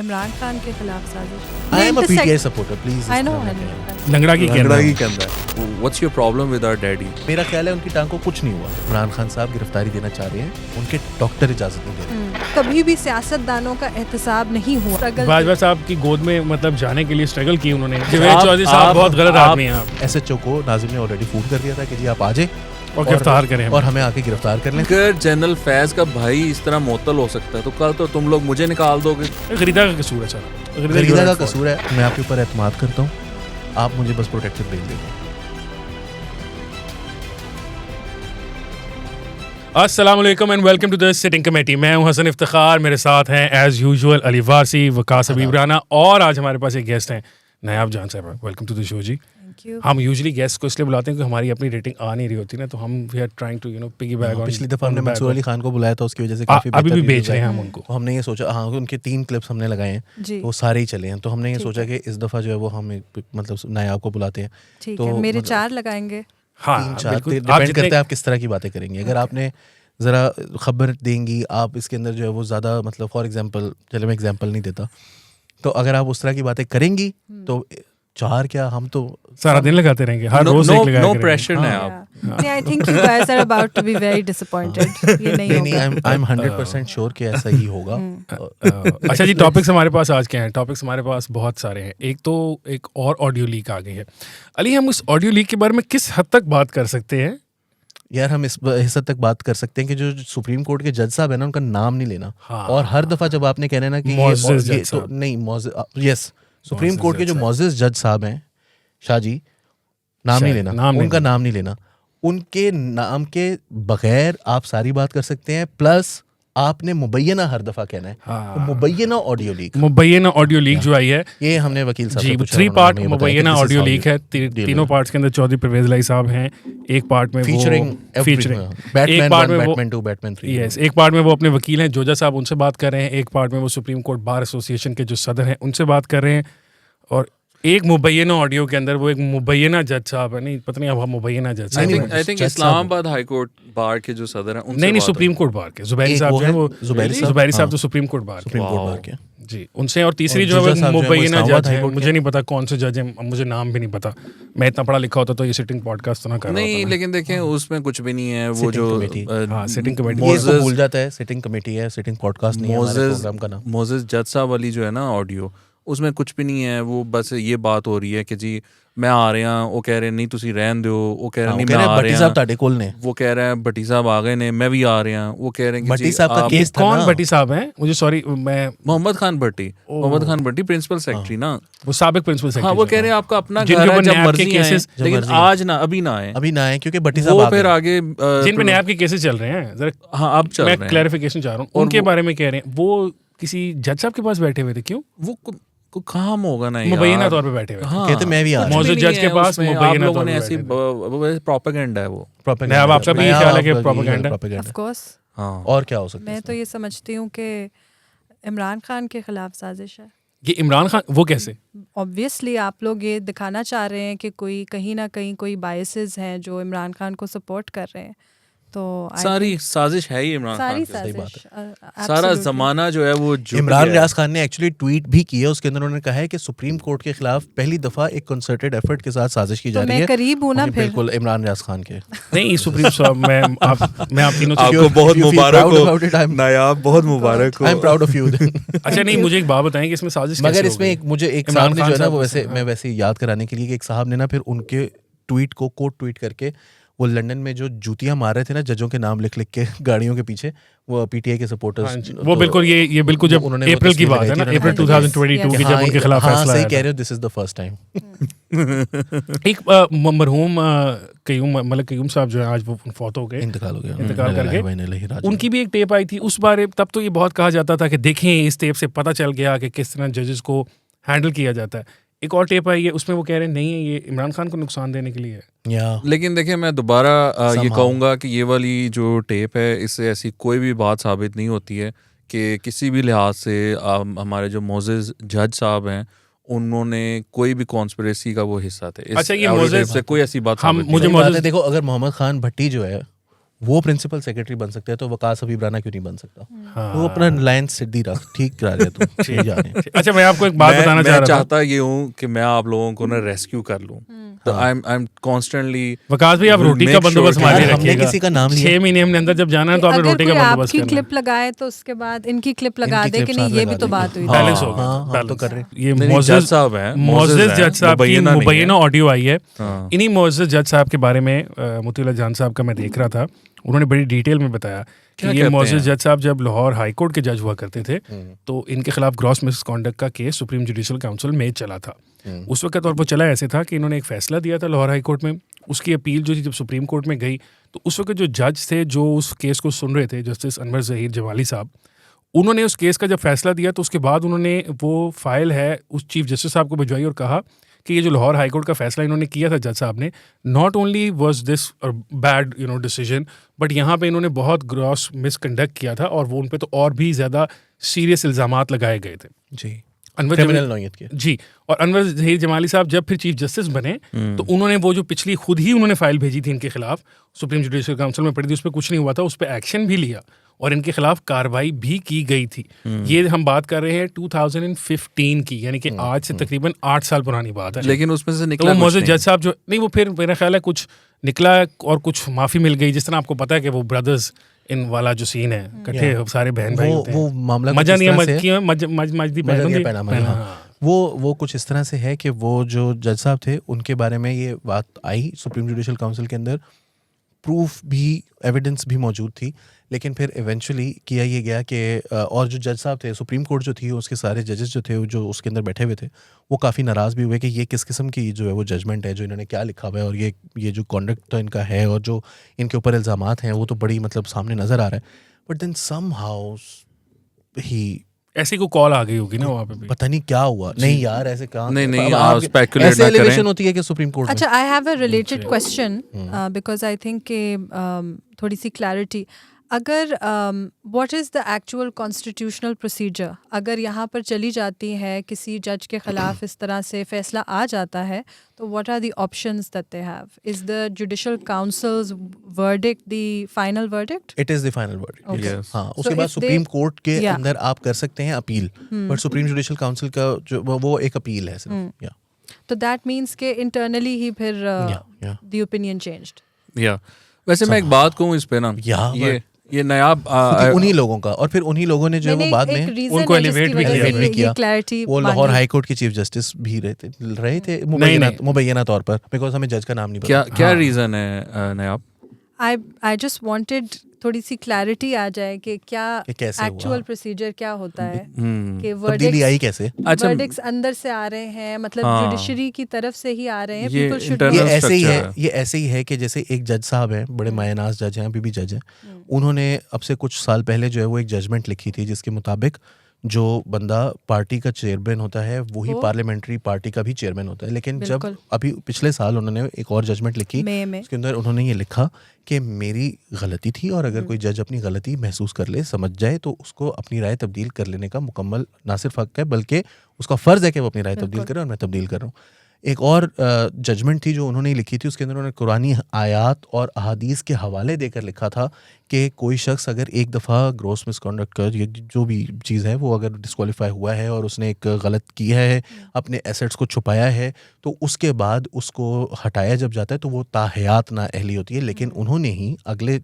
इमरान खान के खिलाफ साजिश। I am a PTI supporter, please. I know. लंगड़ा की कहना है। कहता है। What's your problem with our daddy? मेरा ख्याल है उनकी टांग को कुछ नहीं हुआ। इमरान खान साहब गिरफ्तारी देना चाह रहे हैं, उनके डॉक्टर इजाजत नहीं दे रहे। कभी भी सियासतदानों का एहतसाब नहीं हुआ। बाजवा साहब की गोद में मतलब जाने के लिए स्ट्रगल की उन्होंने। जवेद चौधरी साहब बहुत गलत आदमी हैं आप। SHO को नाजिम ने ऑलरेडी फोन कर दिया था कि जी आप आ जाए और गिरफ्तार करें और हमें आके गिरफ्तार कर लें। अगर जनरल फैज का भाई इस तरह मुअत्तल हो सकता है तो कल तो तुम लोग मुझे निकाल दोगे। गरीदा का कसूर है सर। गरीदा का कसूर है, मैं आपके ऊपर एतमाद करता हूँ, आप मुझे बस प्रोटेक्शन दे देंगे। अस्सलाम वालेकुम and welcome to the sitting committee. मैं हूं हसन इफ्तिखार, मेरे साथ हैं एज यूजुअल अली वारसी, वकास हबीब राना और आज हमारे पास एक गेस्ट हैं नायाब जान साहब। वेलकम टू द शो जी। हम यूजुअली गेस्ट को इसलिए बुलाते हैं कि हमारी अपनी रेटिंग आ नहीं रही होती ना, तो हम we are trying to piggyback on. पिछली दफा हमने मंसूर अली खान को बुलाया था, उसकी वजह से काफी अभी भी बेच रहे हैं हम उनको। तो हमने ये सोचा, हाँ उनके 3 क्लिप्स हमने लगाए हैं, वो सारे ही चले हैं, तो हमने ये सोचा कि इस दफा जो है वो हम मतलब नायाब को बुलाते हैं। तो मेरे 4 लगाएंगे। हाँ, 3-4 डिपेंड करता है आप किस तरह की बातें करेंगे। अगर आपने ज़रा खबर देंगी, आप इसके अंदर जो है वो ज़्यादा मतलब फॉर एग्जांपल, चलो मैं एग्जांपल नहीं देता, तो अगर आप उस तरह की बातें करेंगी तो 4 क्या, हम तो सारा दिन लगाते रहेंगे, हर रोज एक लगाएंगे। नो प्रेशर है आप। I think you guys are about to be very disappointed. ये नहीं होगा। आई एम 100% श्योर कि ऐसा ही होगा। अच्छा जी, टॉपिक्स हमारे पास आज क्या हैं? टॉपिक्स हमारे पास बहुत सारे हैं। एक तो एक और ऑडियो लीक आ गई है। अली, हम उस ऑडियो लीक के बारे में किस हद तक बात कर सकते हैं? यार हम इस हद तक बात कर सकते हैं कि जो सुप्रीम कोर्ट के जज साहब है ना, उनका नाम नहीं लेना। हाँ। और हर दफा जब आपने कहना है ना कि ये तो नहीं, यस, सुप्रीम कोर्ट के जो मोअज़्ज़िज़ जज साहब हैं, शाह जी, नाम नहीं लेना, उनका नाम नहीं लेना। उनके नाम के बगैर आप सारी बात कर सकते हैं, प्लस आपने मुबैयना हर दफा कहना है। हाँ। तो मुबैयना ऑडियो लीक, मुबैयना ऑडियो लीक जो आई है, ये हमने वकील साहब जी, से पूछा, 3 पार्ट उन्होंने बताया मुबैयना कि this is audio how leak है। तीनों पार्ट्स के अंदर चौधरी परवेज लाई साहब हैं। एक पार्ट में फीचरिंग एक पार्ट में बैटमैन 2, बैटमैन 3, यस, एक पार्ट में वो अपने वकील हैं जोजा साहब, उनसे बात कर रहे हैं। एक पार्ट में वो सुप्रीम कोर्ट बार एसोसिएशन के जो सदर हैं उनसे बात कर रहे हैं। और एक मुबैयना ऑडियो के अंदर वो एक मुबैयना जज साहब है, नहीं पता नहीं, अब हम मुबैयना जज साहब, I think Islamabad high court bar के जो सदर हैं उनसे नहीं सुप्रीम कोर्ट बार के जुबैरी साहब जो है, वो जुबैरी साहब तो सुप्रीम कोर्ट बार के जी, उनसे। और तीसरी जो है मुबैयना जज है, मुझे नहीं पता कौन से जज हैं, मुझे नाम भी नहीं पता। मैं इतना पढ़ा लिखा होता तो ये सिटिंग पॉडकास्ट तो ना कर रहा नहीं, लेकिन देखें उसमें कुछ भी नहीं है। वो जो सिटिंग कमेटी ये भूल जाता है, सिटिंग कमेटी है, सिटिंग पॉडकास्ट नहीं है हमारे प्रोग्राम का नाम। मोजेस जज साहब वाली जो है ना ऑडियो, उसमें कुछ भी नहीं है। वो बस ये बात हो रही है कि जी मैं आ रहे हैं, वो कह रहे नहीं तुसी रहन दो, वो कह रहे नहीं मैं आ रहे हैं, वो कह रहे हैं भट्टी साहब आ गए ने, मैं भी आ रहे हैं, वो कह रहे हैं भट्टी साहब का केस था। कौन भट्टी साहब हैं? मुझे सॉरी, मैं मोहम्मद खान भट्टी प्रिंसिपल सेक्रेटरी ना, वो साबिक प्रिंसिपल सेक्रेटरी। हाँ, वो कह रहे हैं आपका अपना घर है, जब मर्जी आए, लेकिन आज ना, अभी ना आए, क्योंकि भट्टी साहब फिर आगे जिन पे नैब के केसेस चल रहे हैं, जरा हाँ अब चल रहे हैं, मैं क्लैरिफिकेशन चाह रहा हूँ उनके बारे में। कह रहे हैं वो किसी जज साहब के पास बैठे हुए थे। क्यों? वो काम होगा ना, मुबैयना तौर पे बैठे हुए। हाँ, कहते मैं भी आ मौजूद जज के पास मुबैयना लोगों ने ऐसी प्रोपेगेंडा है, वो अब आपका भी ख्याल है कि प्रोपेगेंडा? Of course. हाँ, और क्या हो सकता है? मैं तो ये समझती हूँ कि इमरान खान के खिलाफ साजिश है। ये इमरान खान, वो कैसे? ऑब्वियसली आप लोग ये दिखाना चाह रहे हैं कि कोई कहीं ना कहीं कोई बायसेस हैं जो इमरान खान को सपोर्ट कर रहे हैं। तो सारी साजिश है ही इमरान खान, सही बात है। सारा जमाना जो है वो इमरान रियाज खान ने एक्चुअली ट्वीट भी किया, उसके अंदर उन्होंने कहा है कि सुप्रीम कोर्ट के खिलाफ पहली दफा एक कंसर्टेड एफर्ट के साथ साजिश की जा रही है। मैं करीब हूं ना, फिर बिल्कुल इमरान रियाज खान के नहीं सुप्रीम साहब, मैं आप तीनों आपको बहुत मुबारक हो नायाब, बहुत मुबारक हो, I am proud of you. अच्छा नहीं, मुझे एक बात बताएं कि इसमें साजिश कैसे? मगर इसमें मुझे एक साहब ने जो है ना, वो वैसे मैं वैसे याद कराने के लिए कि एक साहब ने ना फिर उनके ट्वीट को कोट ट्वीट करके, वो लंदन में जो जूतियां मार रहे थे ना जजों के नाम लिख लिख के गाड़ियों के पीछे, वो पीटीआई के सपोर्टर्स, वो बिल्कुल ये बिल्कुल जब अप्रैल की बात है ना, अप्रैल 2022 की, जब उनके खिलाफ फैसला सही कह रहे हो, this is the first time. एक मरहूम कयूम साहब जो है आज वो फौत हो गए, इंतकाल करके, उनकी भी एक टेप आई थी उस बारे। तब तो ये बहुत कहा जाता था कि देखें इस टेप से पता चल गया कि किस तरह जजेस को हैंडल किया जाता है। एक और टेप आई है, उसमें वो कह रहे हैं नहीं ये इमरान खान को नुकसान देने के लिए है। लेकिन देखिए मैं दोबारा ये कहूँगा कि ये वाली जो टेप है, इससे ऐसी कोई भी बात साबित नहीं होती है कि किसी भी लिहाज से हमारे जो मोअज़्ज़िज़ जज साहब हैं उन्होंने कोई भी कॉन्स्पिरेसी का वो हिस्सा थे। अच्छा, ये मोअज़्ज़िज़ से कोई ऐसी बात मुझे देखो, अगर मोहम्मद खान भट्टी जो है वो प्रिंसिपल सेक्रेटरी बन सकते हैं, तो वकास हबीब राना क्यों नहीं बन सकता? वो अपना लाइन सीधी रख, ठीक करा रहे तुम जा रहे। अच्छा, मैं आपको एक बात बताना चाह रहा था। चाहता ये हूँ कि मैं आप लोगों को ना रेस्क्यू कर लूँ, तो आई एम कॉन्स्टेंटली। वकास भाई, आप रोटी का बंदोबस्त हमारे रखिएगा। किसी का नाम लिया 6 महीने हमने अंदर जब जाना है तो आपने रोटी का बंदोबस्त करना है। क्लिप लगाए तो उसके बाद इनकी क्लिप लगा दे कि नहीं, ये भी तो बात हुई। बैलेंस होगा। हाँ, तो कर रहे। ये मोअज़्ज़ज़ साहब हैं, मोअज़्ज़ज़ जज साहब की मुबैना ऑडियो आई है। इन्हीं मोअज़्ज़ज़ जज साहब के बारे में मोतीउल्लाह जान साहब का मैं देख रहा था, उन्होंने बड़ी डिटेल में बताया कि ये मोअज़्ज़ज़ जज साहब जब लाहौर हाई कोर्ट के जज हुआ करते थे, तो इनके खिलाफ ग्रॉस मिसकॉन्डक्ट का केस सुप्रीम जुडिशल काउंसिल में चला था। उस वक्त और वो चला ऐसे था कि इन्होंने एक फैसला दिया था लाहौर हाई कोर्ट में, उसकी अपील जो थी जब सुप्रीम कोर्ट में गई, तो उस वक्त जो जज थे जो उस केस को सुन रहे थे, जस्टिस अनवर ज़हीर जमाली साहब, उन्होंने उस केस का जब फैसला दिया तो उसके बाद उन्होंने वो फाइल है उस चीफ जस्टिस साहब को भिजवाई और कहा कि ये जो लाहौर हाई कोर्ट का फैसला इन्होंने किया था जज साहब ने, not only was this bad decision, but यहाँ पे इन्होंने बहुत ग्रॉस मिसकंडक्ट किया था और वो उन पे तो और भी ज़्यादा सीरियस इल्ज़ामात लगाए गए थे। जी, जी। और अनवर ज़हीर जमाली साहब जब फिर चीफ जस्टिस बने तो उन्होंने वो जो पिछली खुद ही उन्होंने फाइल भेजी थी इनके खिलाफ, सुप्रीम जुडिशल काउंसिल में पड़ी थी, उस पर कुछ नहीं हुआ था, उस पर एक्शन भी लिया और इनके खिलाफ कार्रवाई भी की गई थी। ये हम बात कर रहे हैं 2015 की, यानी कि आज से तकरीबन 8 साल पुरानी बात है। लेकिन उसमें से निकला तो मोअज़्ज़ज़ जज साहब जो नहीं, वो फिर मेरा ख्याल है कुछ निकला और कुछ माफ़ी मिल गई। जिस तरह आपको पता है कि वो ब्रदर्स इन वाला जो सीन है, इकट्ठे सारे बहन भाई होते हैं, वो मामला मजा नहीं है, मजदी पहना। वो कुछ इस तरह से है कि वो जो जज साहब थे उनके बारे में ये बात आई सुप्रीम जुडिशल काउंसिल के अंदर, प्रूफ भी, एविडेंस भी मौजूद थी, लेकिन फिर इवेंचुअली किया ये गया कि और जो जज साहब थे, सुप्रीम कोर्ट जो थी, उसके सारे जजेस जो थे जो उसके अंदर बैठे हुए थे, वो काफ़ी नाराज़ भी हुए कि ये किस किस्म की जो है वो जजमेंट है, जो इन्होंने क्या लिखा हुआ है, और ये जो कॉन्डक्ट तो इनका है और जो इनके ऊपर इल्ज़ामात हैं वो तो बड़ी मतलब सामने नज़र आ रहा है। बट देन समहाउ ही ऐसी को कॉल आ गई होगी ना वहाँ पे भी, पता नहीं क्या हुआ। नहीं यार, ऐसे कहाँ, नहीं आप स्पेकुलेट ऐसे ना एलिगेशन करें। होती है कि सुप्रीम कोर्ट में। अच्छा, I have a related question because I think कि थोड़ी सी क्लैरिटी, अगर what is the actual constitutional procedure, अगर यहाँ पर चली जाती है किसी जज के खिलाफ इस तरह से फैसला आ जाता है, तो what are the options that they have? Is the judicial council's verdict the final verdict? It is the final verdict, yes. हाँ, उसके बाद सुप्रीम कोर्ट के अंदर आप कर सकते हैं appeal, but supreme judicial council का जो वो एक अपील है सिर्फ। या तो दैट मीन्स के इंटरनली ही फिर द ओपिनियन चेंज्ड। या वैसे मैं एक बात कहूँ इस पे ना, ये नया उन्हीं लोगों का, और फिर उन्हीं लोगों ने जो वो बाद में उनको एलिवेट भी किया। वो लाहौर हाई कोर्ट के चीफ जस्टिस भी रहे थे मुबैना तौर पर, बिकॉज हमें जज का नाम नहीं पता। क्या रीजन है नयाब? आई जस्ट वांटेड थोड़ी सी क्लैरिटी आ जाए कि क्या एक्चुअल प्रोसीजर क्या होता है, कि तब्दीली आई कैसे, वर्डिक्ट्स अंदर से आ रहे हैं, मतलब जुडिशरी की तरफ से ही आ रहे हैं, ये पीपल शुड। ये ऐसे ही है कि जैसे एक जज साहब हैं, बड़े मायनाज जज हैं, अभी भी जज हैं, उन्होंने अब से कुछ साल पहले जो है वो एक जजमेंट लिखी थी जिसके मुताबिक जो बंदा पार्टी का चेयरमैन होता है वही पार्लियामेंट्री पार्टी का भी चेयरमैन होता है। लेकिन जब अभी पिछले साल उन्होंने एक और जजमेंट लिखी, उसके अंदर उन्होंने ये लिखा कि मेरी गलती थी, और अगर कोई जज अपनी गलती महसूस कर ले, समझ जाए, तो उसको अपनी राय तब्दील कर लेने का मुकम्मल ना सिर्फ हक है बल्कि उसका फ़र्ज़ है कि वो अपनी राय तब्दील करे, और मैं तब्दील कर रहा हूँ। एक और जजमेंट थी जो उन्होंने लिखी थी, उसके अंदर उन्होंने कुरानी आयात और अहादीस के हवाले देकर लिखा था कि कोई शख्स अगर एक दफ़ा ग्रॉस मिसकॉन्डक्ट कर ये जो भी चीज़ है वो अगर डिस्क्वालीफाई हुआ है और उसने एक गलत किया है, अपने एसेट्स को छुपाया है, तो उसके बाद उसको हटाया जब जाता है तो वो ताहयात ना अहली होती है। लेकिन उन्होंने ही अगले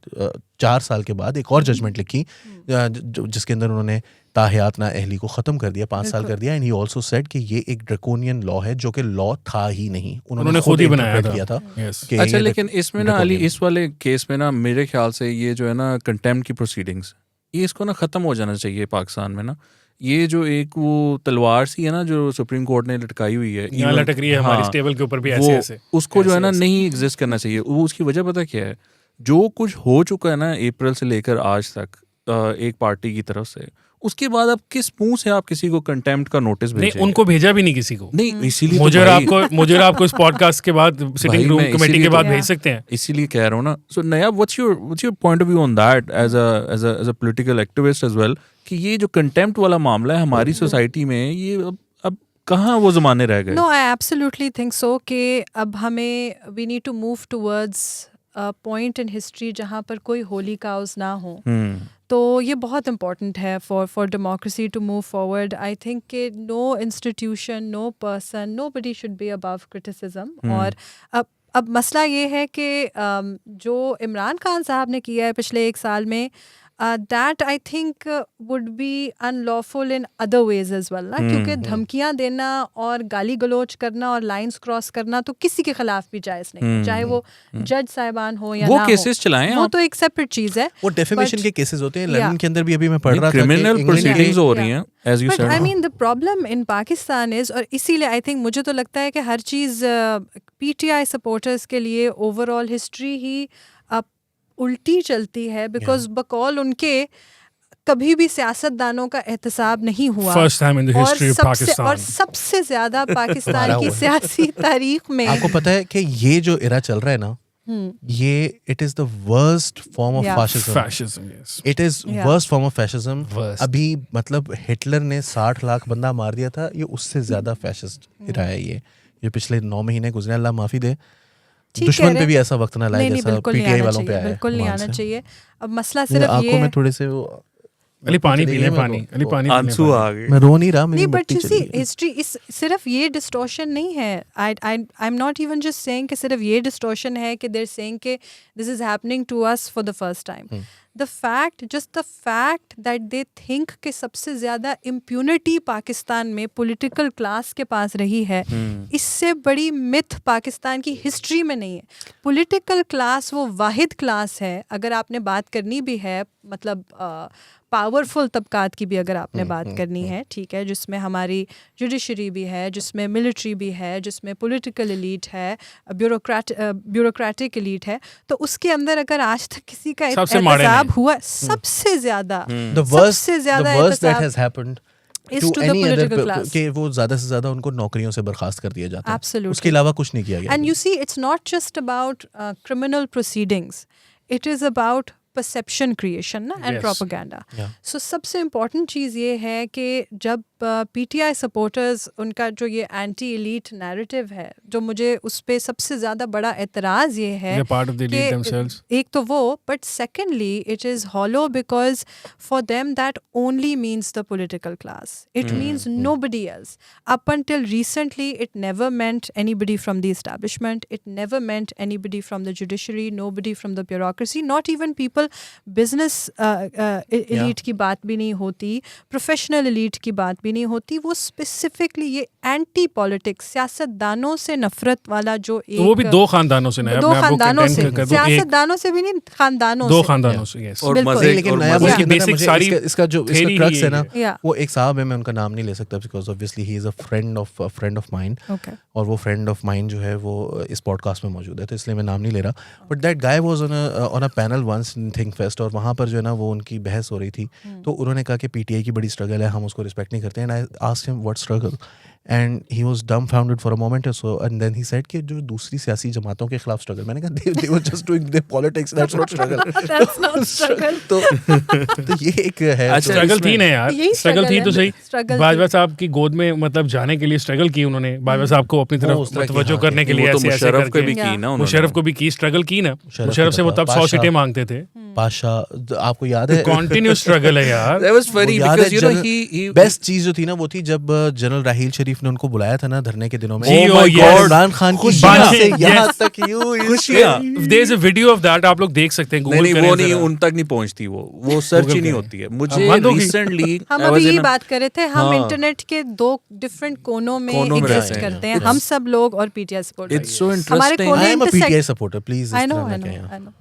4 साल के बाद एक और जजमेंट लिखी जिसके अंदर उन्होंने ताहयात ना अहली को ख़त्म कर दिया, 5 साल कर दिया। एंड ही ऑल्सो सेड कि ये एक ड्रैकोनियन लॉ है जो कि लॉ था ही नहीं, उन्होंने खुद ही बनाया था। अच्छा, लेकिन इसमें ना अली, इस वाले केस में ना मेरे ख्याल से ये जो है ना कंटेम्प्ट की प्रोसीडिंग्स, ये इसको ना ख़त्म हो जाना चाहिए पाकिस्तान में ना। ये जो एक वो तलवार सी है ना जो सुप्रीम कोर्ट ने लटकाई हुई है, यहाँ लटक रही है हमारी टेबल के ऊपर भी, ऐसे उसको जो है ना नहीं एग्जिस्ट करना चाहिए। वो उसकी वजह पता क्या है? जो कुछ हो चुका है ना अप्रैल से लेकर आज तक एक पार्टी की तरफ से, उसके बाद अब किस मुंह से आप किसी को कंटेम्प्ट का नोटिस भेजेंगे? नहीं, उनको भेजा भी नहीं किसी को। नहीं, इसीलिए मुझे आपको इस पॉडकास्ट के बाद सिटिंग रूम कमेटी के बाद भेज सकते हैं, इसीलिए कह रहा हूँ ना। सो नया, what's your point of view on that as a political activist as well, कि ये जो कंटेम्प्ट वाला मामला है हमारी सोसाइटी में, ये अब कहाँ वो ज़माने रह गए? No, I absolutely think so कि अब हमें we need to move towards point in history जहाँ पर कोई होली काउज ना हो, तो ये बहुत इम्पॉर्टेंट है for democracy to move forward. I think कि no institution, no person, nobody should be above criticism. और अब मसला ये है कि जो इमरान खान साहब ने किया है पिछले 1 साल में, that I think would be unlawful in other ways as well ना, क्योंकि धमकियां देना और गाली गलोच करना और लाइंस क्रॉस करना तो किसी के खिलाफ भी जायज़ नहीं है, चाहे वो जज साहिबान हो या वो ना केसेस चलाएं, वो तो एक सेपरेट चीज़ है. वो डेफेमेशन के केसेस होते हैं. लंदन के अंदर भी अभी मैं पढ़ रहा था क्रिमिनल प्रोसीडिंग्स हो रही हैं as you said. But I mean the problem in Pakistan is, और इसीलिए आई थिंक मुझे तो लगता है कि हर चीज़ पीटीआई सपोर्टर्स के लिए ओवरऑल हिस्ट्री ही उल्टी चलती है, बिकॉज बकौल उनके कभी भी सियासतदानों का एहतसाब नहीं हुआ. First time in the history of Pakistan. और सबसे ज्यादा पाकिस्तान की सियासी तारीख में. आपको पता है कि ये जो इरा चल रहा है ना, ये it is the worst form of fascism. It is worst form of fascism. अभी मतलब हिटलर ने 60 लाख बंदा मार दिया था, ये उससे ज्यादा फैशिस्ट इरा है. ये पिछले 9 महीने गुजरे, अल्लाह माफी दे. दुश्मन पे भी ऐसा वक्त ना लाए जैसा पीटीआई वालों पे आया. बिल्कुल नहीं आना चाहिए. अब मसला सिर्फ ये है, में थोड़े से वो अली पानी पी ले, पानी आंसू आ गए. मैं रो नहीं रहा, नहीं, बट यू सी हिस्ट्री इस सिर्फ ये डिस्टॉर्शन नहीं है. I am not even just saying कि सिर्फ ये डिस्टॉर्शन है कि दे आर सेइंग कि this is happening to us for the first time. The fact that they think कि सबसे ज़्यादा इम्प्यूनिटी पाकिस्तान में पॉलिटिकल क्लास के पास रही है, इससे बड़ी मिथ पाकिस्तान की हिस्ट्री में नहीं है. पॉलिटिकल क्लास वो वाहिद क्लास है, अगर आपने बात करनी भी है, मतलब पावरफुल तबकात की भी अगर आपने बात करनी है, ठीक है, जिसमें हमारी जुडिशरी भी है, जिसमें मिलिट्री भी है, जिसमें पॉलिटिकल एलीट है, ब्यूरोक्रेटिक एलीट है, तो उसके अंदर अगर आज तक किसी का एहतसाब हुआ, सबसे ज्यादा कि वो ज्यादा से ज्यादा उनको नौकरियों से बर्खास्त कर दिया जाता है. उसके अलावा कुछ नहीं किया गया. And you see it's not just about criminal proceedings, it is about perception creation ना एंड प्रोपेगेंडा. सो सबसे इम्पॉर्टेंट चीज़ ये है कि जब पीटीआई सपोर्टर्स, उनका जो ये एंटी एलीट नैरेटिव है, जो मुझे उस पर सबसे ज़्यादा बड़ा एतराज़ ये है कि एक तो वो, but secondly it is hollow because for them that only means the political class. It means nobody else. Up until recently it never meant anybody from the establishment, it never meant anybody from the judiciary, nobody from the bureaucracy, not even people business elite की बात भी नहीं होती, professional elite की बात भी नहीं होती. वो स्पेसिफिकली ये एंटी पॉलिटिक्स, सियासतदानों से नफरत वाला जो एक, वो भी 2 खानदानों से, 2 खानदानों से, सियासतदानों से भी नहीं, खानदानों 2 खानदानों से. और मजे, लेकिन इसका जो क्रक्स है ना, वो एक साहब है, मैं उनका नाम नहीं ले सकता because obviously he is a friend of mind, और वो फ्रेंड ऑफ माइंड जो है वो इस पॉडकास्ट में मौजूद है, तो इसलिए मैं नाम नहीं ले रहा. But that guy was on a panel once in Think Fest, और वहाँ पर जो है ना वो उनकी बहस हो रही थी. तो उन्होंने कहा कि पीटीआई की बड़ी स्ट्रगल है, हम उसको रिस्पेक्ट नहीं करते. And I asked him what struggle, and he was dumbfounded for a moment or so, and then he said कि जो दूसरी सियासी जमातों के खिलाफ स्ट्रगल. मैंने कहा they were just doing their politics, that's not struggle. That's not struggle. तो ये एक है. स्ट्रगल थी ना यार, स्ट्रगल थी तो सही. बाजवा साहब की गोद में मतलब जाने के लिए स्ट्रगल की उन्होंने, बाजवा साहब को अपनी तरफ मुतवज्जो करने के लिए. मुशर्रफ को भी की ना, मुशर्रफ को भी की, स्ट्रगल की ना. मुशर्रफ से वो तब 100 सीटें मांगते थे. पाशा, आपको याद है? कंटिन्यूअस स्ट्रगल है यार. That was funny because you know he best चीज जो थी ना वो थी जब जनरल राहील शरीफ ने उनको बुलाया था ना धरने के दिनों में. इमरान खान की यहाँ तक There is a video of that, आप लोग देख सकते हैं. नहीं, वो नहीं, उन तक नहीं पहुंचती, वो सर्च ही नहीं होती है. मुझे रिसेंटली हम अभी यही बात कर रहे थे, हम इंटरनेट के 2 डिफरेंट कोनों में एग्जिस्ट करते हैं, हम सब लोग और PTI supporter. It's so interesting. I am a PTI supporter, please. I know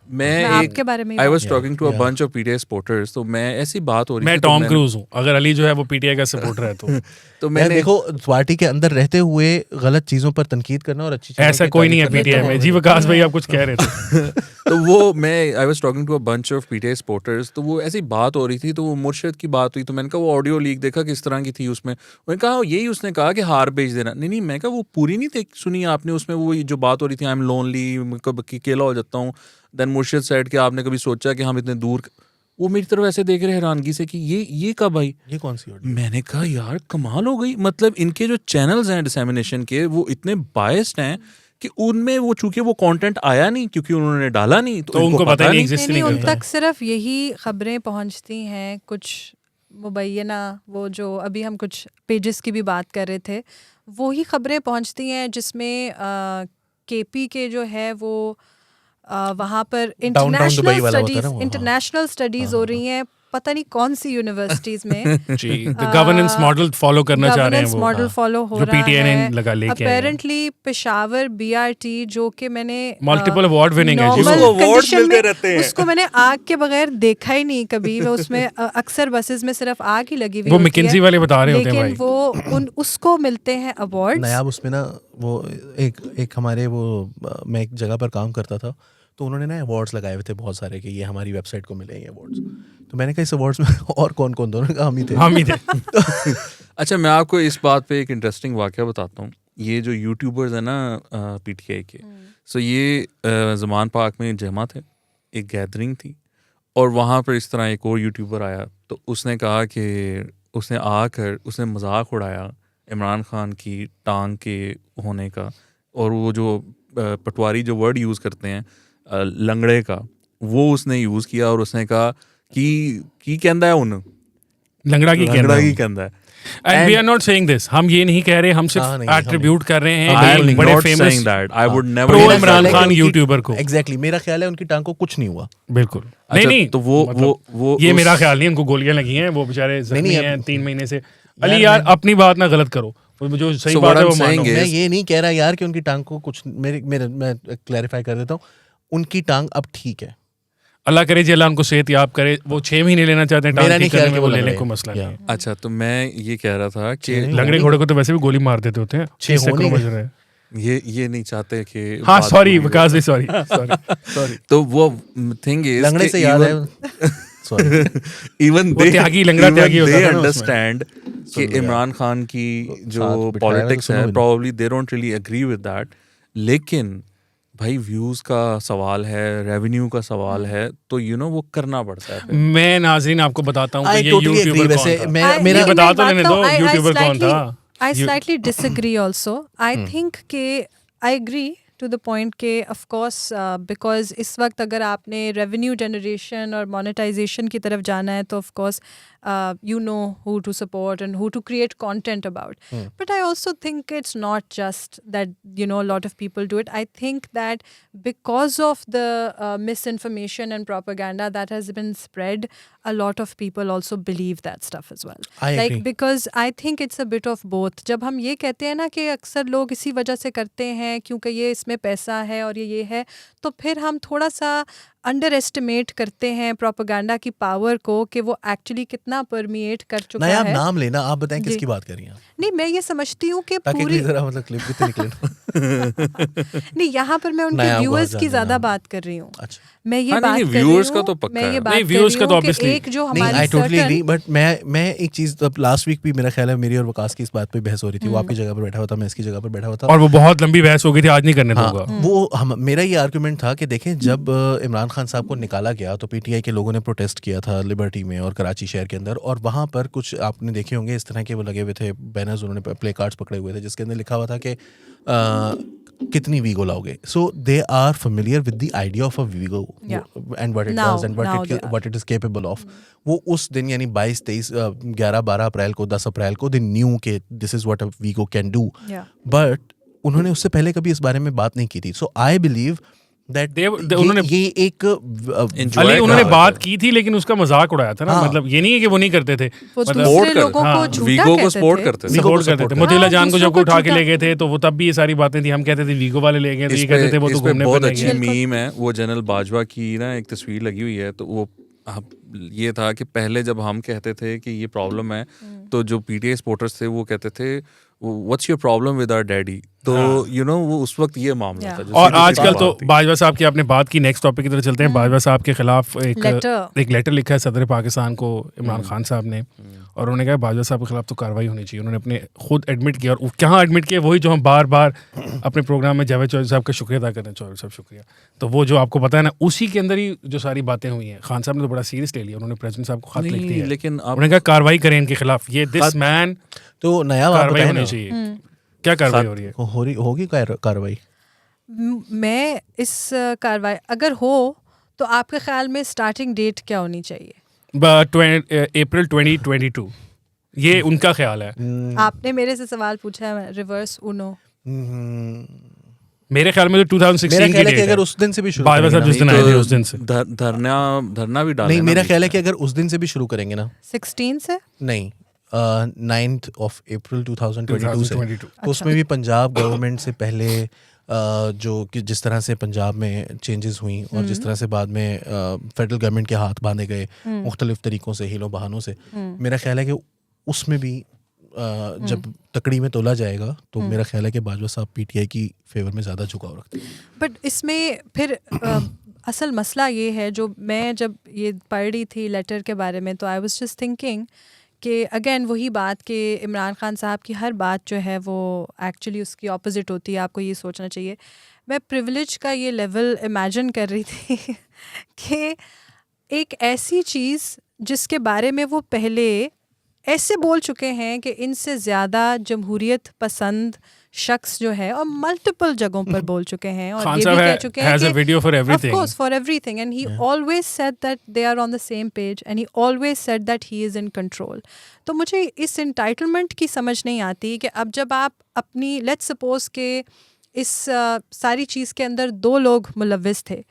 मैं आपके बारे में I was talking to a bunch of PTI supporters, तो मैं ऐसी बात हो रही थी. मैं टॉम क्रूज हूं, अगर अली जो है वो पीटीआई का सपोर्टर है तो मैंने देखो पार्टी के अंदर रहते हुए गलत चीजों पर तनकीद करना और अच्छी चीजों ऐसा कोई नहीं है पीटीआई में. जी विकास भाई आप कुछ कह रहे थे. तो वो मैं I was talking to a bunch of PTI supporters, तो वो ऐसी बात हो रही थी, तो वो मुर्शिद की बात हुई, तो मैंने कहा वो ऑडियो लीक देखा किस तरह की थी उसमें. मैंने कहा यही उसने कहा कि हार भेज देना. नहीं, मैं कहा वो पूरी नहीं सुनी आपने, उसमें वो जो बात हो रही थी आई एम लोनली, कभी अकेला हो जाता हूँ. देन मुर्शिद सेड कि आपने कभी सोचा कि हम इतने दूर. वो मेरी तरफ ऐसे देख रहे हैरानगी से कि ये कब भाई, ये कौन सी ऑडियो? मैंने कहा यार कमाल हो गई. मतलब इनके जो चैनल्स हैं डिसेमिनेशन के, वो इतने बायस्ड हैं कि उनमें वो चूंकि वो कंटेंट आया नहीं क्योंकि उन्होंने डाला नहीं तो उनको पता नहीं एग्जिस्ट नहीं उन करता तक सिर्फ यही खबरें पहुंचती हैं, कुछ मुबैना, वो जो अभी हम कुछ पेजेस की भी बात कर रहे थे, वही खबरें पहुंचती हैं जिसमें केपी के जो है वो वहाँ पर इंटरनेशनल स्टडीज हो रही हैं, पता नहीं कौन सी यूनिवर्सिटीज में जी गवर्नेंस मॉडल फॉलो करना चाह रहे हैं, वो मॉडल फॉलो हो रहा है लगा लेके अपेरेंटली पेशावर बीआरटी जो कि मैंने मल्टीपल अवार्ड विनिंग है, जिसको अवार्ड्स मिलते रहते हैं, उसको मैंने आग के बगैर देखा ही नहीं कभी। वो उसमें अक्सर बसेस में सिर्फ आग ही लगी हुई, वो मैकेंजी वाले बता रहे होते हैं भाई, लेकिन वो उसको मिलते हैं अवार्ड्स। नायाब उसमें ना वो एक हमारे वो मैं एक जगह पर काम करता था तो उन्होंने ना अवार्ड्स लगाए हुए थे बहुत सारे कि ये हमारी वेबसाइट को मिले ये अवार्ड्स। तो मैंने कहा इस अवार्ड्स में और कौन कौन, दोनों का हम ही थे। अच्छा मैं आपको इस बात पे एक इंटरेस्टिंग वाकया बताता हूँ। ये जो यूट्यूबर्स हैं ना पीटीआई के, सो ये ज़मान पार्क में जमा थे, एक गैदरिंग थी और वहाँ पर इस तरह एक और यूट्यूबर आया तो उसने कहा कि उसने आकर उसने मजाक उड़ाया इमरान खान की टांग के होने का, और वो जो पटवारी जो वर्ड यूज़ करते हैं लंगड़े का, वो उसने यूज़ किया और उसने कहा कि कहंदा है उन लंगड़ा की कहंदा है। And we are not saying this, हम ये नहीं कह रहे, हम सिर्फ एट्रीब्यूट कर रहे हैं बड़े famous pro Imran Khan YouTuber को। एग्जैक्टली मेरा ख्याल है उनकी टांग को कुछ नहीं हुआ। बिल्कुल नहीं तो वो ये मेरा ख्याल नहीं, उनको गोलियां लगी हैं, वो बेचारे जख्मी हैं 3 महीने से। अली यार अपनी बात ना गलत करो, जो सही बात है वो मानो। मैं ये नहीं कह रहा यार कि उनकी टांग को कुछ, मैं क्लैरिफाई कर देता हूँ, उनकी टांग अब ठीक है, अल्लाह करे जी अल्लाह उनको सेहत याब करे। वो 6 महीने लेना चाहते हैं टांग ठीक करने में, वो लेने को मसला नहीं है। अच्छा तो मैं ये कह रहा था कि लंगड़े घोड़े को तो वैसे भी गोली मार देते होते हैं, 6 सैकड़ों बज रहे हैं। ये नहीं चाहते कि हाँ सॉरी विकास जी सॉरी तो वो थिंग इज लंगड़े से याद है इवन दे अंडरस्टैंड कि इमरान खान की जो पॉलिटिक्स है probably they don't really agree with that, लेकिन भाई व्यूज का सवाल है, रेवेन्यू का सवाल है, तो वो करना पड़ता है। मैं नाज़रीन आपको बताता हूँ कि ये यूट्यूबर कौन था, मेरा बता तो लेने दो यूट्यूबर कौन था। I slightly disagree also. I think कि I agree to the point के of course because इस वक्त अगर आपने revenue generation और monetization की तरफ जाना है तो of course you know who to support and who to create content about. But I also think it's not just that a lot of people do it. I think that because of the misinformation and propaganda that has been spread, a lot of people also believe that stuff as well. I agree. Because I think it's a bit of both. जब हम ये कहते हैं ना कि अक्सर लोग इसी वजह से करते हैं क्योंकि ये इसमें पैसा है और ये है, तो फिर हम थोड़ा सा अंडर एस्टिमेट करते हैं प्रोपेगेंडा की पावर को कि वो एक्चुअली कितना परमिएट कर चुका है। आप नाम लेना, आप बताएं किसकी बात कर रही हैं। नहीं मैं ये समझती हूँ कि पूरी मतलब क्लिप कितने निकले नहीं यहाँ पर मैं उनके व्यूअर्स की ज्यादा बात कर रही हूँ। अच्छा मैं ये बात कर व्यूअर्स का तो पक्का है, नहीं व्यूअर्स का तो ऑब्वियसली एक जो हमारी आई टोटली एग्री, बट मैं एक चीज लास्ट वीक भी मेरा ख्याल है मेरी और वकास की इस बात पे बहस हो रही थी। वो आपकी जगह पर बैठा हुआ था, मैं इसकी जगह पर बैठा हुआ था और वो बहुत लंबी बहस हो गई थी, आज नहीं करने दूंगा। वो मेरा ये आर्गुमेंट था कि देखें जब इमरान खान साहब को निकाला गया तो पीटीआई के लोगों ने प्रोटेस्ट किया था लिबर्टी में और कराची शहर के अंदर, और वहाँ पर कुछ आपने देखे होंगे इस तरह के वो लगे हुए थे बैनर्स, उन्होंने प्ले कार्ड्स पकड़े हुए थे जिसके अंदर लिखा हुआ था कि कितनी वीगो लाओगे। So they are familiar with the idea of a Vigo and what it does and what it is capable of. वो उस दिन यानी 22, 23, 11, 12 अप्रैल को, 10 अप्रैल को दे न्यू के दिस इज व्हाट अ वीगो कैन डू, बट उन्होंने उससे पहले कभी इस बारे में बात नहीं की थी। सो आई बिलीव उन्होंने ये एक उन्होंने बात की थी लेकिन उसका मजाक उड़ाया था ना। मतलब ये नहीं है कि वो नहीं करते थे, वीगो को सपोर्ट करते थे। मोतीला जान को जब उठा के ले गए थे तो वो तब भी ये सारी बातें थी, हम कहते थे वीगो वाले ले गए, तो ये कहते थे वो तो घूमने बहुत अच्छी मीम है। वो जनरल बाजवा की ना एक तस्वीर लगी हुई है, तो वो ये था कि पहले जब हम कहते थे कि ये प्रॉब्लम है तो जो पीटीआई सपोर्टर्स थे वो कहते थे what's your problem with our daddy, तो वो उस वक्त ये मामला था। और आजकल तो बाजवा साहब की आपने बात की, नेक्स्ट टॉपिक की तरफ चलते हैं। बाजवा साहब के खिलाफ एक लेटर लिखा है सदर पाकिस्तान को इमरान खान साहब ने, और उन्होंने कहा बाजवा साहब के खिलाफ तो कार्रवाई होनी चाहिए। उन्होंने अपने खुद एडमिट किया, और कहाँ एडमिट किया, वही जो हम बार बार अपने प्रोग्राम में जावेद चौधरी साहब का शुक्रिया अदा करते हैं। चौधरी साहब शुक्रिया, तो वो जो आपको पता है ना, उसी के अंदर ही जो सारी बातें हुई हैं। खान साहब ने तो बड़ा सीरियस ले लिया, उन्होंने प्रेसिडेंट साहब को खत लिख दिया, लेकिन उन्होंने कहा कार्रवाई करें इनके खिलाफ, ये दिस मैन तो नया कार्रवाई होनी चाहिए। क्या कार्रवाई हो रही है? होगी कार्रवाई मैं इस कार्रवाई अगर हो तो आपके ख्याल में स्टार्टिंग डेट क्या होनी चाहिए? अप्रैल 2022, ये उनका ख्याल है। आपने मेरे से सवाल पूछा है, रिवर्स उनो। मेरे ख्याल में तो 2016 की डेट है। अगर उस दिन से भी शुरू बाबा साहब जिस दिन आए थे उस दिन से धरना भी डालना। नहीं, मेरा ख्याल है कि अगर उस दिन से भी शुरू करेंगे ना, 16 से नहीं 9th of April 2022 से, तो उसमें अच्छा। भी पंजाब गवर्नमेंट से पहले जो कि जिस तरह से पंजाब में चेंजेस हुई और जिस तरह से बाद में फेडरल गवर्नमेंट के हाथ बांधे गए मुख्तलिफ तरीक़ों से, हीलों बहानों से, मेरा ख्याल है कि उसमें भी जब तकड़ी में तोला जाएगा तो मेरा ख्याल है कि बाजवा साहब पीटीआई की फेवर में ज़्यादा झुकाव रखते हैं। बट इसमें फिर असल मसला ये है, जो मैं जब ये पढ़ रही थी लेटर के बारे में, तो आई वाज जस्ट थिंकिंग कि अगेन वही बात कि इमरान खान साहब की हर बात जो है वो एक्चुअली उसकी ऑपोजिट होती है। आपको ये सोचना चाहिए। मैं प्रिविलेज का ये लेवल इमेजिन कर रही थी कि एक ऐसी चीज़ जिसके बारे में वो पहले ऐसे बोल चुके हैं कि इनसे ज़्यादा जमहूरियत पसंद शख्स जो है, और मल्टीपल जगहों पर बोल चुके हैं और ये भी कह चुके हैं कि video for everything, of course for everything, and he always said that they are on the same page and he always said that he is in control. तो मुझे इस entitlement की समझ नहीं आती कि अब जब आप अपनी let's suppose के इस सारी चीज़ के अंदर 2 लोग मुलव्विस थे,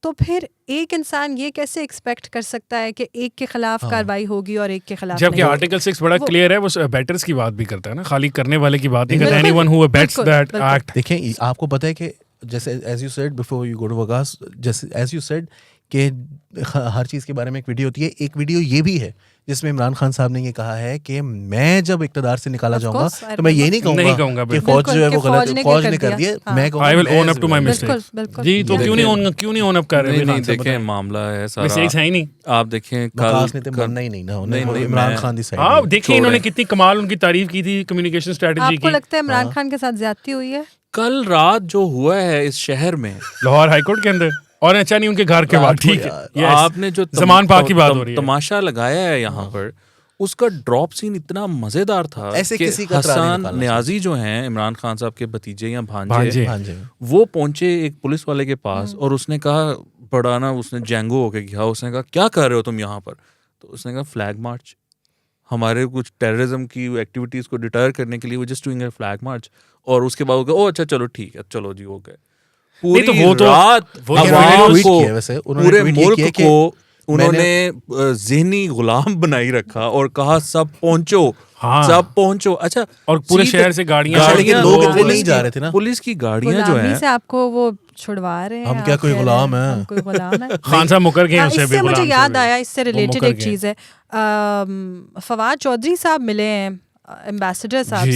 तो फिर एक इंसान ये कैसे एक्सपेक्ट कर सकता है कि एक के खिलाफ कार्रवाई होगी और एक के खिलाफ जबकि नहीं? आर्टिकल 6 बड़ा क्लियर है, वो बेटर्स की बात भी करता है ना, खाली करने वाले की बात नहीं करता। Anyone who abets that act. देखें, आपको पता है कि जैसे as you said before you go to Waqas, जैसे एज यू सेड कि हर चीज़ के बारे में एक वीडियो होती है। एक वीडियो ये भी है जिसमें इमरान खान साहब ने ये कहा है कि मैं जब इक़्तिदार से निकाला जाऊंगा तो मैं ये नहीं कहूंगा कि फौज जो है वो गलत, फौज ने कर दिया, मैं कहूंगा I will own up to my mistakes. जी, तो क्यों नहीं ओन अप कर रहे? नहीं, देखें मामला है सारा, मिस्टेक्स है ही नहीं। आप देखें वकास ने तो मानना ही नहीं ना, उन्होंने इमरान खान दी साइड। हां, देखिए इन्होंने कितनी कमाल उनकी तारीफ की थी कम्युनिकेशन स्ट्रेटजी की। आपको लगता है इमरान खान के साथ ज्यादती हुई है? कल रात जो हुआ है इस शहर में, लाहौर हाई कोर्ट के अंदर, और अच्छा नहीं उनके घर के बाद, ठीक है, आपने जो ज़मान पाक की बात हो रही है, तमाशा लगाया है यहाँ पर, उसका ड्रॉप सीन इतना मजेदार था ऐसे कि किसी का हसन न्याजी जो हैं इमरान खान साहब के भतीजे या भांजे, वो पहुंचे एक पुलिस वाले के पास और उसने कहा, बड़ा ना उसने जैंगो होके गया, उसने कहा क्या कर रहे हो तुम यहाँ पर? तो उसने कहा फ्लैग मार्च, हमारे कुछ टेररिज्म की एक्टिविटीज को डिटर करने के लिए वो just doing a flag march. और उसके बाद ओ अच्छा चलो ठीक है, चलो जी हो गए। पूरी रात पूरे मुल्क को उन्होंने ज़हनी गुलाम बनाई रखा और कहा सब पहुंचो, सब पहुंचो। अच्छा, और पूरे शहर से गाड़ियां लोग इतने नहीं जा रहे थे ना, पुलिस की गाड़ियां जो है से आपको वो छुड़वा रहे हैं। हम क्या कोई गुलाम है? कोई गुलाम है? खान साहब मुकर गए उससे भी। इससे मुझे याद आया, इससे रिलेटेड एक चीज़ है, फवाद चौधरी साहब मिले हैं एम्बेसडर साहब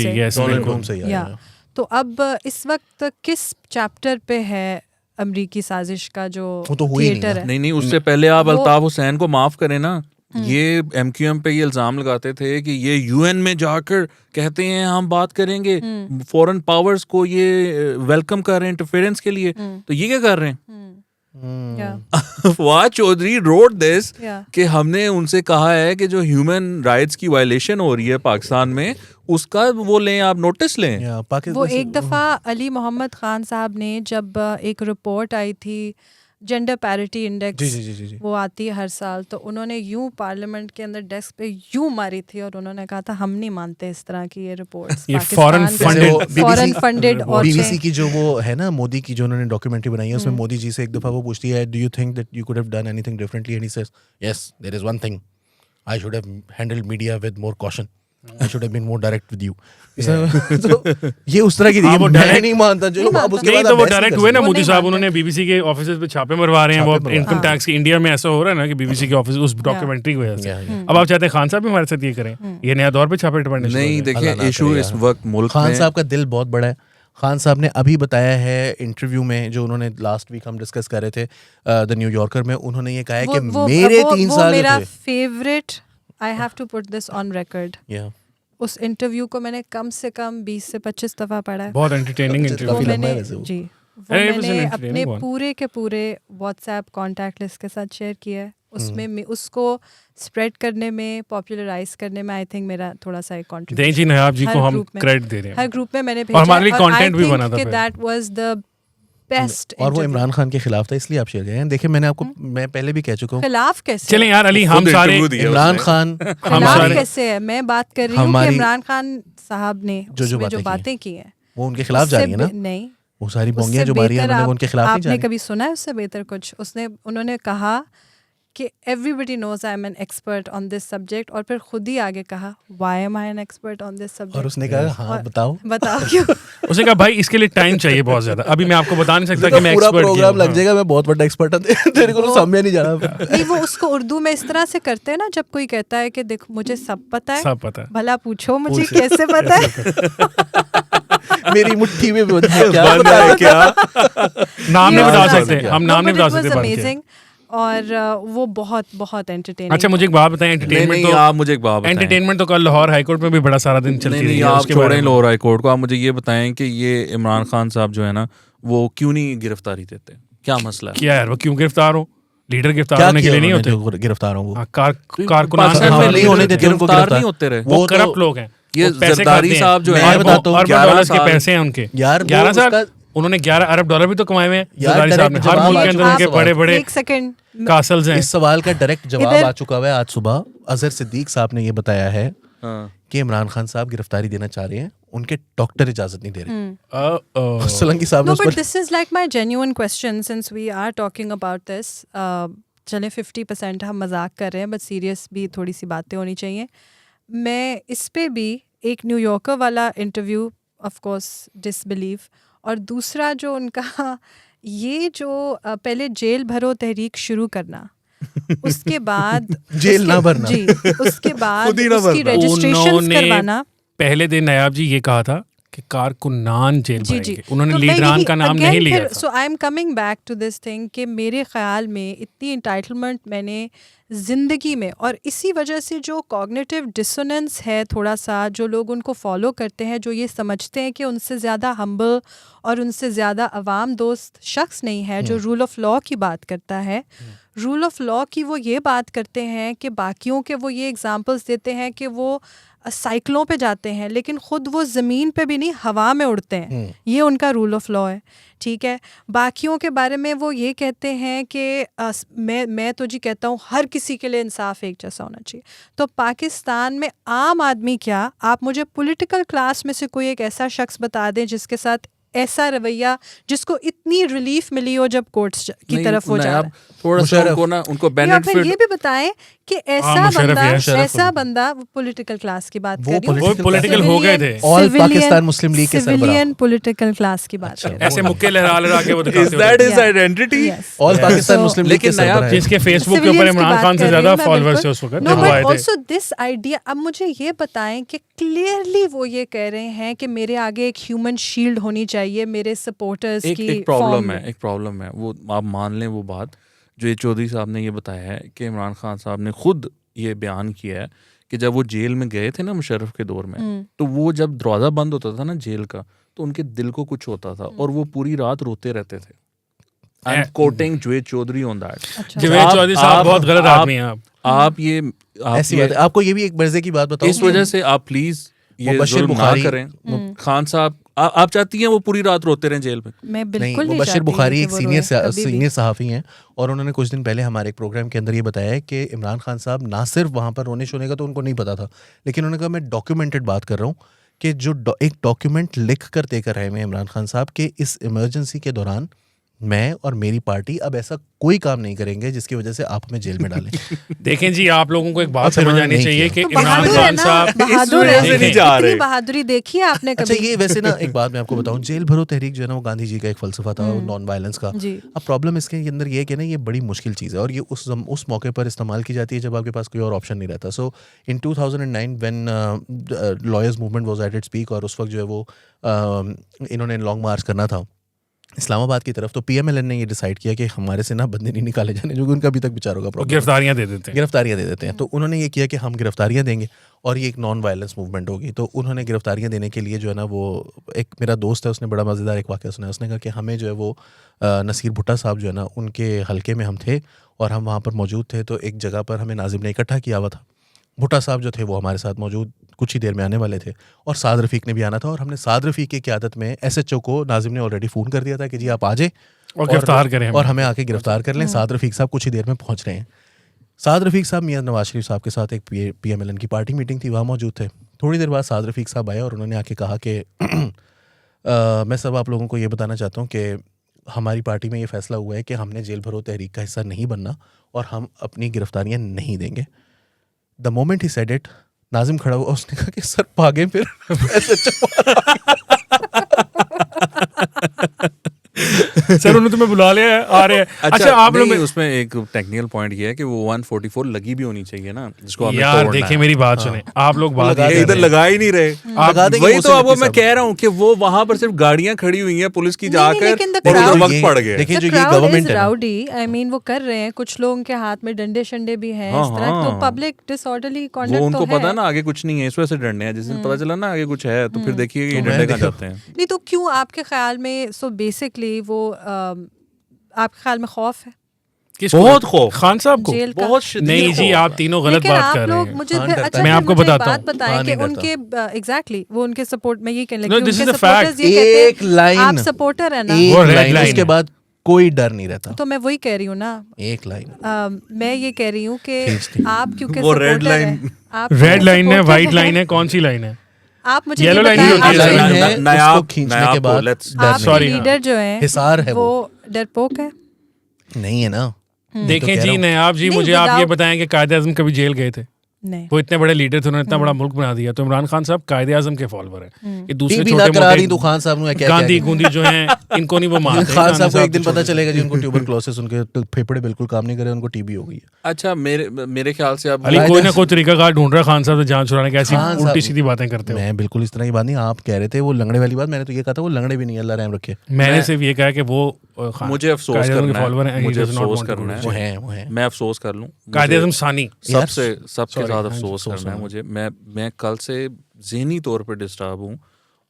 से, या तो अब इस वक्त किस चैप्टर पे है अमरीकी साजिश का जो थिएटर है? नहीं, उससे पहले आप अल्ताफ हुसैन को माफ करें ना, ये एमक्यूएम पे ये इल्जाम लगाते थे कि ये यूएन में जाकर कहते हैं हम बात करेंगे, फॉरेन पावर्स को ये वेलकम कर रहे हैं इंटरफेरेंस के लिए, तो ये क्या कर रहे हैं? फवाद चौधरी रोड दिस कि हमने उनसे कहा है कि जो ह्यूमन राइट्स की वायलेशन हो रही है पाकिस्तान में, उसका वो लें, आप नोटिस लें। वो एक दफ़ा अली मोहम्मद खान साहब ने जब एक रिपोर्ट आई थी जेंडर पैरिटी इंडेक्स, वो आती है हर साल, तो उन्होंने यूं पार्लियामेंट के अंदर डेस्क पे यूं मारी थी और उन्होंने कहा था हम नहीं मानते इस तरह की ये रिपोर्ट्स, फॉरेन फंडेड। और बीबीसी की जो वो है ना, मोदी की जो उन्होंने डॉक्यूमेंट्री बनाई है, उसमें मोदी जी से एक दफा वो पूछती है, do you think that you could have done anything differently, and he says yes there is one thing, I should have handled media with more caution, I should have been more direct with you. तो ये उस तरह की थी, मैं नहीं मानता जो अब उसके बाद तो वो डायरेक्ट हुए ना मोदी साहब, उन्होंने बीबीसी के ऑफिसेज पे छापे मरवा रहे हैं, वो इनकम टैक्स की इंडिया में ऐसा हो रहा है ना कि बीबीसी के ऑफिस उस डॉक्यूमेंट्री की वजह से। अब आप चाहते हैं खान साहब भी हमारे साथ ये करें, ये नया दौर पे छापे पड़ने? नहीं, देखिए इशू इस वक्त मुल्क में, खान साहब का दिल बहुत बड़ा है। खान साहब ने अभी बताया है इंटरव्यू में, जो उन्होंने लास्ट वीक हम डिस्कस कर रहे थे द न्यूयॉर्कर में, उन्होंने ये कहा है कि मेरे 3 साल मेरा favourite, I have to put this on record, उस इंटरव्यू को मैंने कम से कम 20 से 25 दफ़ा पढ़ा है। बहुत एंटरटेनिंग इंटरव्यू जी, वो मैंने अपने पूरे के पूरे व्हाट्सएप कॉन्टैक्ट लिस्ट के साथ शेयर किया है। उसमें उसको स्प्रेड करने में, पॉपुलराइज करने में आई थिंक मेरा थोड़ा सा एक कंट्रीब्यूशन। जी नयाब जी को हम क्रेडिट दे रहे हैं, हर ग्रुप में मैंने भेजा, और हमारे लिए कंटेंट भी बना था। That was the best. और वो इमरान खान के खिलाफ था, इसलिए आप शेयर करें। देखिए मैंने आपको मैं पहले भी कह चुका हूँ। खिलाफ कैसे? चलें यार अली, हम सारे इमरान खान हम सारे कैसे है, मैं बात कर रही हूँ कि इमरान खान साहब ने जो बातें की हैं वो उनके खिलाफ जा रही है ना। नहीं, वो सारी बोंगियां जो मारी है उनके खिलाफ नहीं जा रही। आपने कभी सुना है उससे बेहतर कुछ? उन्होंने कहा कि everybody knows I am an expert on this subject, और फिर खुद ही आगे कहा why am I an expert on this subject. और उसने कहा हाँ बताओ क्यों? उसने कहा भाई इसके लिए टाइम चाहिए बहुत ज्यादा, अभी मैं आपको बता नहीं सकता कि मैं पूरा एक्सपर्ट प्रोग्राम लग जाएगा, मैं बहुत बड़ा एक्सपर्ट हूं, तेरे को तो समझ नहीं जा रहा। नहीं, वो उसको उर्दू में इस तरह से करते हैं ना, जब कोई कहता है कि देखो मुझे सब पता है, भला पूछो मुझे कैसे पता है। मेरी मुट्ठी में क्या नाम नहीं बता सकते, हम नाम नहीं बता सकते। और वो बहुत बहुत एंटरटेनिंग। अच्छा मुझे एक बात बताएं, एंटरटेनमेंट तो आप मुझे एक बात बताएं, एंटरटेनमेंट तो कल लाहौर हाई कोर्ट में भी बड़ा सारा दिन चलती रही है। आप छोड़ें लाहौर हाई कोर्ट को, आप मुझे ये बताएं कि ये इमरान खान साहब जो है ना वो क्यों नहीं गिरफ्तारी देते, क्या मसला है? क्या यार वो क्यों गिरफ्तार हो? लीडर गिरफ्तार होने के लिए नहीं होते, गिरफ्तार हो वो कारकुनान नहीं होने देते, गिरफ्तार नहीं होते रहे, वो करप्ट लोग हैं। ये जरदारी साहब जो है $11 के पैसे हैं उनके, 11 साल उन्होंने $11 अरब भी तो कमाए हुए हैं जरदारी साहब ने। हर मुल्क के अंदर उनके बड़े बड़े एक सेकंड कासल्स हैं। इस सवाल का डायरेक्ट जवाब आ चुका है आज सुबह। अजहर सिद्दीक साहब ने ये बताया है कि इमरान खान साहब गिरफ्तारी देना चाह रहे हैं, उनके डॉक्टर इजाजत नहीं दे रहे। सोलंकी साहब ने but this is like my genuine question since we are talking about this. चले 50% हम मजाक कर रहे हैं, बट सीरियस भी थोड़ी सी बातें होनी चाहिए। मैं इस पे भी एक न्यूयॉर्कर वाला इंटरव्यू ऑफ कोर्स डिसबिलीव, और दूसरा जो उनका ये जो पहले जेल भरो तहरीक शुरू करना, उसके बाद जेल ना भरना जी, उसके बाद उसकी रजिस्ट्रेशन करवाना। पहले दिन नायाब जी ये कहा था कि कारकुनान जेल भरेंगे, उन्होंने लीडरान का नाम नहीं लिया था। So I am coming back to this thing कि मेरे ख्याल में इतनी इंटाइटलमेंट मैंने ज़िंदगी में, और इसी वजह से जो कॉग्निटिव डिसोनेंस है थोड़ा सा, जो लोग उनको फॉलो करते हैं, जो ये समझते हैं कि उनसे ज़्यादा हम्बल और उनसे ज़्यादा अवाम दोस्त शख्स नहीं है जो रूल ऑफ लॉ की बात करता है। रूल ऑफ लॉ की वो ये बात करते हैं कि बाकियों के वो ये एग्जांपल्स देते हैं कि वो साइकिलों पे जाते हैं लेकिन ख़ुद वो ज़मीन पे भी नहीं हवा में उड़ते हैं, ये उनका रूल ऑफ लॉ है। ठीक है, बाकियों के बारे में वो ये कहते हैं कि मैं तो जी कहता हूँ हर किसी के लिए इंसाफ एक जैसा होना चाहिए। तो पाकिस्तान में आम आदमी क्या, आप मुझे पॉलिटिकल क्लास में से कोई एक ऐसा शख्स बता दें जिसके साथ ऐसा रवैया, जिसको इतनी रिलीफ मिली हो जब कोर्ट्स की तरफ हो जा रहा है। थोड़ा सा उनको ना उनको बेनिफिट, फिर ये भी बताएं कि ऐसा बंदा पॉलिटिकल क्लास की बात कर रही हूं, पॉलिटिकल हो गए थे, ऑल पाकिस्तान मुस्लिम लीग के सरबराह, सिविलियन पॉलिटिकल क्लास की बात कर रहे हैं। ऐसे मुक्के लहरा के वो दिखाते हैं, that is identity, all Pakistan Muslim league के सरबराह, जिसके फेसबुक के ऊपर इमरान खान से ज्यादा फॉलोअर्स थे उस वक्त। No but also this idea, अब मुझे ये बताएं कि क्लियरली वो ये कह रहे हैं कि मेरे आगे एक ह्यूमन शील्ड होनी चाहिए मेरे सपोर्टर्स की। एक प्रॉब्लम है वो, आप मान लें वो बात जो ये चौधरी साहब ने ये बताया है कि इमरान खान साहब ने खुद ये बयान किया है कि जब वो जेल में गए थे ना मुशर्रफ के दौर में, तो वो जब दरवाज़ा बंद होता था ना जेल का, तो उनके दिल को कुछ होता था और वो पूरी रात रोते रहते थे। I am quoting Javed Chaudhry on that. Javed Chaudhry साहब बहुत गलत आदमी हैं। आप ये ऐसी बात है। आपको ये भी एक मर्ज़े की बात बताऊं, इस वजह से आप प्लीज ये बशीर बुखारी करें। खान साहब आप चाहती हैं वो पूरी रात रोते रहें जेल में? मैं बिल्कुल नहीं। बशीर बुखारी एक सीनियर सहाफ़ी हैं और उन्होंने कुछ दिन पहले हमारे एक प्रोग्राम के अंदर ये बताया है कि इमरान खान साहब ना सिर्फ वहाँ पर रोने शोने का तो उनको नहीं पता था, लेकिन उन्होंने कहा मैं डॉक्यूमेंटेड बात कर रहा हूँ कि जो एक डॉक्यूमेंट लिख कर देकर रहे हैं इमरान खान साहब के इस इमरजेंसी के दौरान मैं और मेरी पार्टी अब ऐसा कोई काम नहीं करेंगे जिसकी वजह से आप हमें जेल में डालें। देखें जी, आप लोगों को एक बात समझ आनी चाहिए कि इमरान खान साहब बहादुरी देखी है आपने कभी? अच्छा, ये वैसे ना एक बात मैं आपको बताऊं, जेल भरो तहरीक जो है ना वो गांधी जी का एक फलसफा था नॉन वायलेंस का। अब प्रॉब्लम इसके अंदर ये है कि ना ये बड़ी मुश्किल चीज़ है और ये उस मौके पर इस्तेमाल की जाती है जब आपके पास कोई और ऑप्शन नहीं रहता। सो इन 2009 when lawyers movement was at its peak और उस वक्त जो है वो इन्होंने लॉन्ग मार्च करना था इस्लामाबाद की तरफ, तो पीएमएलएन ने ये डिसाइड किया कि हमारे से ना बंदे नहीं निकाले जाने, जो कि उनका अभी तक बेचारों का प्रॉब्लम, गिरफ्तारियां दे देते हैं। तो उन्होंने ये किया कि हम गिरफ्तारियां देंगे और ये एक नॉन वायलेंस मूवमेंट होगी। तो उन्होंने गिरफ्तारियां देने के लिए जो है ना वो एक मेरा दोस्त है उसने बड़ा मज़ेदार एक वाक़या सुना। उसने कहा कि हमें जो है वो नसीर भुट्टा साहब जो है ना उनके हलके में हम थे और हम वहाँ पर मौजूद थे। तो एक जगह पर हमें नाजिम ने इकट्ठा किया हुआ था, भुट्टा साहब जो थे वो हमारे साथ मौजूद कुछ ही देर में आने वाले थे, और साद रफ़ीक ने भी आना था, और हमने साद रफ़ीक की क़यादत में SHO को नाजिम ने ऑलरेडी फ़ोन कर दिया था कि जी आप आ जाए और गिरफ्तार करें और हमें आके गिरफ्तार कर लें। साद रफ़ीक साहब कुछ ही देर में पहुँच रहे हैं। साद रफ़ीक साहब मियां नवाज शरीफ साहब के साथ एक PMLN की पार्टी मीटिंग थी, वहाँ मौजूद थे। थोड़ी देर बाद साद रफ़ीक साहब आए और उन्होंने आके कहा कि मैं सब आप लोगों को ये बताना चाहता हूँ कि हमारी पार्टी में ये फ़ैसला हुआ है कि हमने जेल भरो तहरीक का हिस्सा नहीं बनना और हम अपनी गिरफ्तारियाँ नहीं देंगे। The moment he said it, Nazim खड़ा हुआ, उसने कहा कि सर भागे फिर सर उन्होंने तुम्हें बुला लिया है, आ रहे हैं। अच्छा आप लोग उसमें एक टेक्निकल पॉइंट ये है कि वो 144 लगी भी होनी चाहिए ना, जिसको हमें यार देखिए मेरी बात सुने, आप लोग बात इधर लगा ही नहीं रहे। वही तो आपको मैं कह रहा हूँ कि वो वहां पर सिर्फ गाड़ियां खड़ी हुई हैं पुलिस की जाकर, वक्त पड़ गया। देखिए जो ये गवर्नमेंट है राउडी, आई मीन वो कर रहे हैं, कुछ लोगों के हाथ में डंडे शंडे भी हैं, इस तरह तो पब्लिक डिसऑर्डरली कंडक्ट तो है। उनको पता ना आगे कुछ नहीं है, इस वजह से डरने हैं। जिस दिन पता चला ना आगे कुछ है तो फिर देखिए ये डंडे कहाँ जाते हैं। नहीं तो क्यों आपके ख्याल में, सो बेसिकली वो आपके ख्याल में खौफ है? बहुत खौफ खान साहब को बहुत नहीं जी, आप तीनों गलत बात कर रहे हैं। मुझे अच्छा मैं आपको बताता हूँ, बताएं कि उनके एग्जैक्टली वो उनके सपोर्ट में ये कहने No, लगे, this is उनके the fact. सपोर्टर्स ये कहते एक लाइन, हैं आप सपोर्टर है ना, एक लाइन, उसके बाद कोई डर नहीं रहता। तो मैं वही कह रही हूँ ना, एक लाइन मैं ये कह रही हूँ कि आप क्योंकि वो रेड सपोर्टर लाइन, हैं, आप रेड लाइन है, व्हाइट लाइन है, कौन सी लाइन है? आप मुझे येलो ये लाइन नहीं बताएं, होती आपके है। उसको खींचने के बाद आपके लीडर जो है हिसार है, वो डरपोक है नहीं है ना। देखें जी नयाब जी, मुझे आप ये बताएं कि कायदे आज़म कभी जेल गए थे? नहीं। वो इतने बड़े लीडर थे, उन्होंने इतना बड़ा मुल्क बना दिया। तो इमरान खान साहब कायदे आज़म के फॉलोवर हैं। ये दूसरे छोटे खान साहब ने गांधी गुंदी जो हैं इनको नहीं वो मानते। खान साहब को एक दिन पता चलेगा जी उनको ट्यूबरक्लोसिस, उनके फेफड़े बिल्कुल काम नहीं कर रहे, उनको TB हो गई है। अच्छा मेरे ख्याल से अब अली कोई ना कोई तरीका कार ढूंढ रहा है खान साहब से जान छुड़ाने की। ऐसी उल्टी सीधी बातें करते हो। मैं बिल्कुल इस तरह की बात नहीं, आप कह रहे थे वो लंगड़े वाली बात, मैंने तो ये कहा था वो लंगड़े भी नहीं, अल्लाह रहम रखे। मैंने सिर्फ ये कहा कि वो मुझे अफसोस करना है, मुझे अफसोस करना है, वो है मैं अफसोस कर लूं, कायदे आज़म सानी सबके साथ अफसोस करना है मुझे। मैं कल से ज़हनी तौर पर डिस्टर्ब हूँ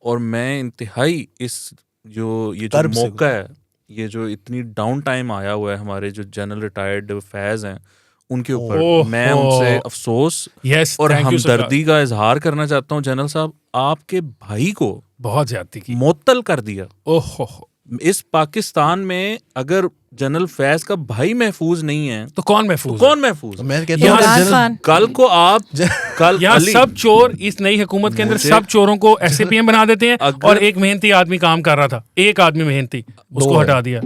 और मैं इंतहाई इस ये जो मौका है, ये जो इतनी डाउन टाइम आया हुआ है हमारे जो जनरल रिटायर्ड फैज़ हैं उनके ऊपर, मैं उनसे अफसोस और हमदर्दी का इजहार करना चाहता हूँ। जनरल साहब आपके भाई को बहुत ज्यादती की, मुअत्तल कर दिया। ओहो, इस पाकिस्तान में अगर जनरल फैज का भाई महफूज नहीं है तो कौन महफूज? कौन महफूज? मैं कहता हूं कल को आप यहाँ सब चोर इस नई हुकूमत के अंदर सब चोरों को SAPM बना देते हैं और एक मेहनती आदमी काम कर रहा था, एक आदमी मेहनती, उसको हटा दिया।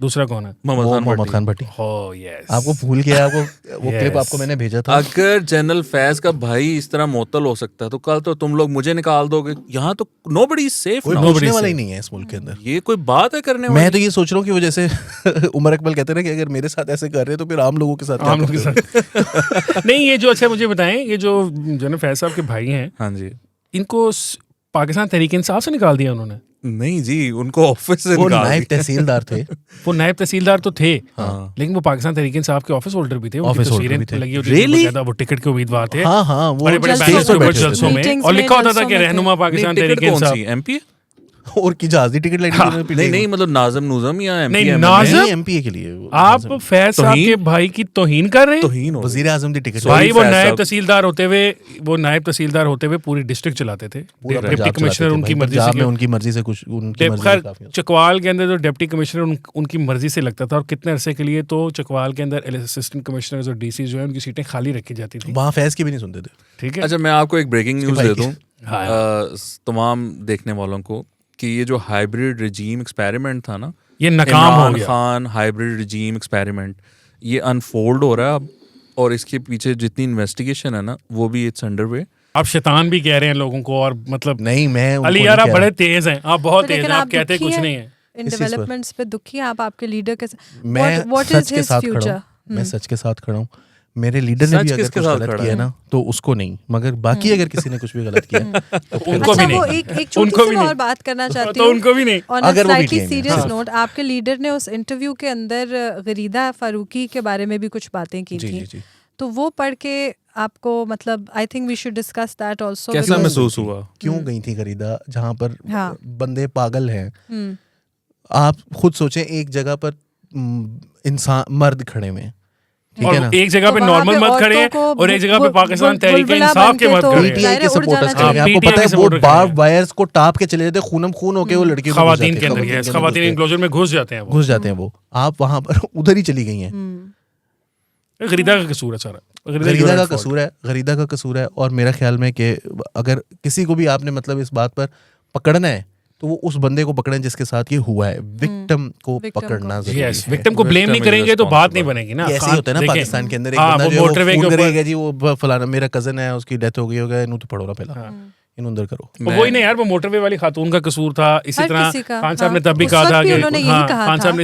दूसरा कौन है? मोहम्मद खान भट्टी। आपको भूल गया, आपको वो क्लिप आपको मैंने भेजा था। अगर जनरल फैज का भाई इस तरह मुअत्तल हो सकता है तो कल तो तुम लोग मुझे निकाल दोगे। यहाँ तो नोबडी इज सेफ, कोई पूछने वाला ही नहीं है इस मुल्क के अंदर। ये कोई बात है करने वाली? मैं तो ये सोच रहा हूँ कि वो जैसे उमर अकबल कहते हैं ना कि अगर मेरे साथ ऐसे कर रहे हैं तो फिर आम लोगों के साथ नहीं। ये जो अच्छा मुझे बताएं, ये जो जनरल फैज साहब के भाई हैं, हाँ जी, इनको पाकिस्तान तहरीक इंसाफ से निकाल दिया उन्होंने? नहीं जी, उनको ऑफिस से वो नायब तहसीलदार थे। वो नायब तहसीलदार तो थे, लेकिन वो पाकिस्तान तहरीक इंसाफ के ऑफिस होल्डर भी थे। ऑफिस होल्डर भी थे, लगी होती थी, वो टिकट के उम्मीदवार थे। हाँ, वो बड़े-बड़े जलसों में, और लिखा होता था कि रहनुमा पाकिस्तान तहरीक इंसाफ। MP और की जहाजी टिकट नहीं मतलब नाज़म या MP के लिए आप फैज साहब के भाई की तौहीन कर रहे हैं। वजीर आज़म की टिकट भाई वो नायब तहसीलदार होते हुए पूरी डिस्ट्रिक्ट चलाते थे। डिप्टी कमिश्नर उनकी मर्जी से कुछ चकवाल के अंदर जो डिप्टी कमिश्नर उनकी मर्जी से लगता था, और कितने अरसे के लिए तो चकवाल के अंदर असिस्टेंट कमिश्नर और DC जो है उनकी सीटें खाली रखी जाती थी। वहाँ फैज की भी नहीं सुनते थे। ठीक है, अच्छा मैं आपको एक ब्रेकिंग न्यूज़ दे दूं तमाम देखने वालों को कि ये जो हाइब्रिड रिजीम एक्सपेरिमेंट था ना, ये नाकाम हो गया। खान हाइब्रिड रिजीम एक्सपेरिमेंट ये अनफोल्ड हो रहा है अब, और इसके पीछे जितनी इन्वेस्टिगेशन है ना वो भी इट्स अंडरवे। आप शैतान भी कह रहे हैं लोगों को, और मतलब नहीं, मैं अली यार आप बड़े तेज हैं, आप बहुत तेज हैं, आप कहते कुछ नहीं है। इन डेवलपमेंट्स पे दुखी हैं आप आपके लीडर के साथ? मैं सच के साथ खड़ा हूं, मैं सच के साथ खड़ा हूं। मेरे लीडर ने भी अगर कुछ गलत किया ना तो उसको नहीं, मगर बाकी अगर किसी ने कुछ भी गलत किया तो उनको भी नहीं। वो एक छोटी सी और बात करना चाहती हूँ, उनको भी नहीं। अगर वो सीरियस नोट, आपके लीडर ने उस इंटरव्यू के अंदर गरीदा फारूकी के बारे में भी कुछ बातें की थी, तो वो पढ़ के आपको मतलब I think we should discuss that also. कैसा महसूस हुआ? क्यों गई थी गरीदा जहाँ पर बंदे पागल हैं? आप खुद सोचें, एक जगह पर इंसान मर्द खड़े हुए, ठीक है ना। एक जगह पे तो नॉर्मल मत खड़े हैं और एक जगह पे पाकिस्तान तहरीक इंसाफ के मत खड़े हैं। पीटीआई के सपोर्टर्स जाना खड़े हैं, आपको पता है वो बार्ब वायर्स को टाप के चले जाते, खूनम खून होके वो लड़की खवातीन के अंदर, खवातीन एनक्लोजर में घुस जाते हैं वो। आप वहां पर उधर ही चली गई हैं। गरीदा का कसूर है सारा, गरीदा का कसूर है। और मेरा ख्याल में कि अगर किसी को भी आपने मतलब इस बात पर पकड़ना है तो वो उस बंदे को पकड़ें जिसके साथ ये हुआ है, विक्टिम को पकड़ना जरूरी है। विक्टिम को ब्लेम नहीं करेंगे तो बात नहीं बनेगी ना। ऐसे ही होता है ना पाकिस्तान के अंदर, एक बंदा जो फोन करेगा जी वो फलाना मेरा कजन है, उसकी डेथ हो गई होगा, इन्हों तो पढ़ो ना पहला इन अंदर करो। वही नहीं यार, वो मोटरवे वाली खातून का कसूर था। इसी तरह खान साहब ने तब भी कहा था कि खान साहब ने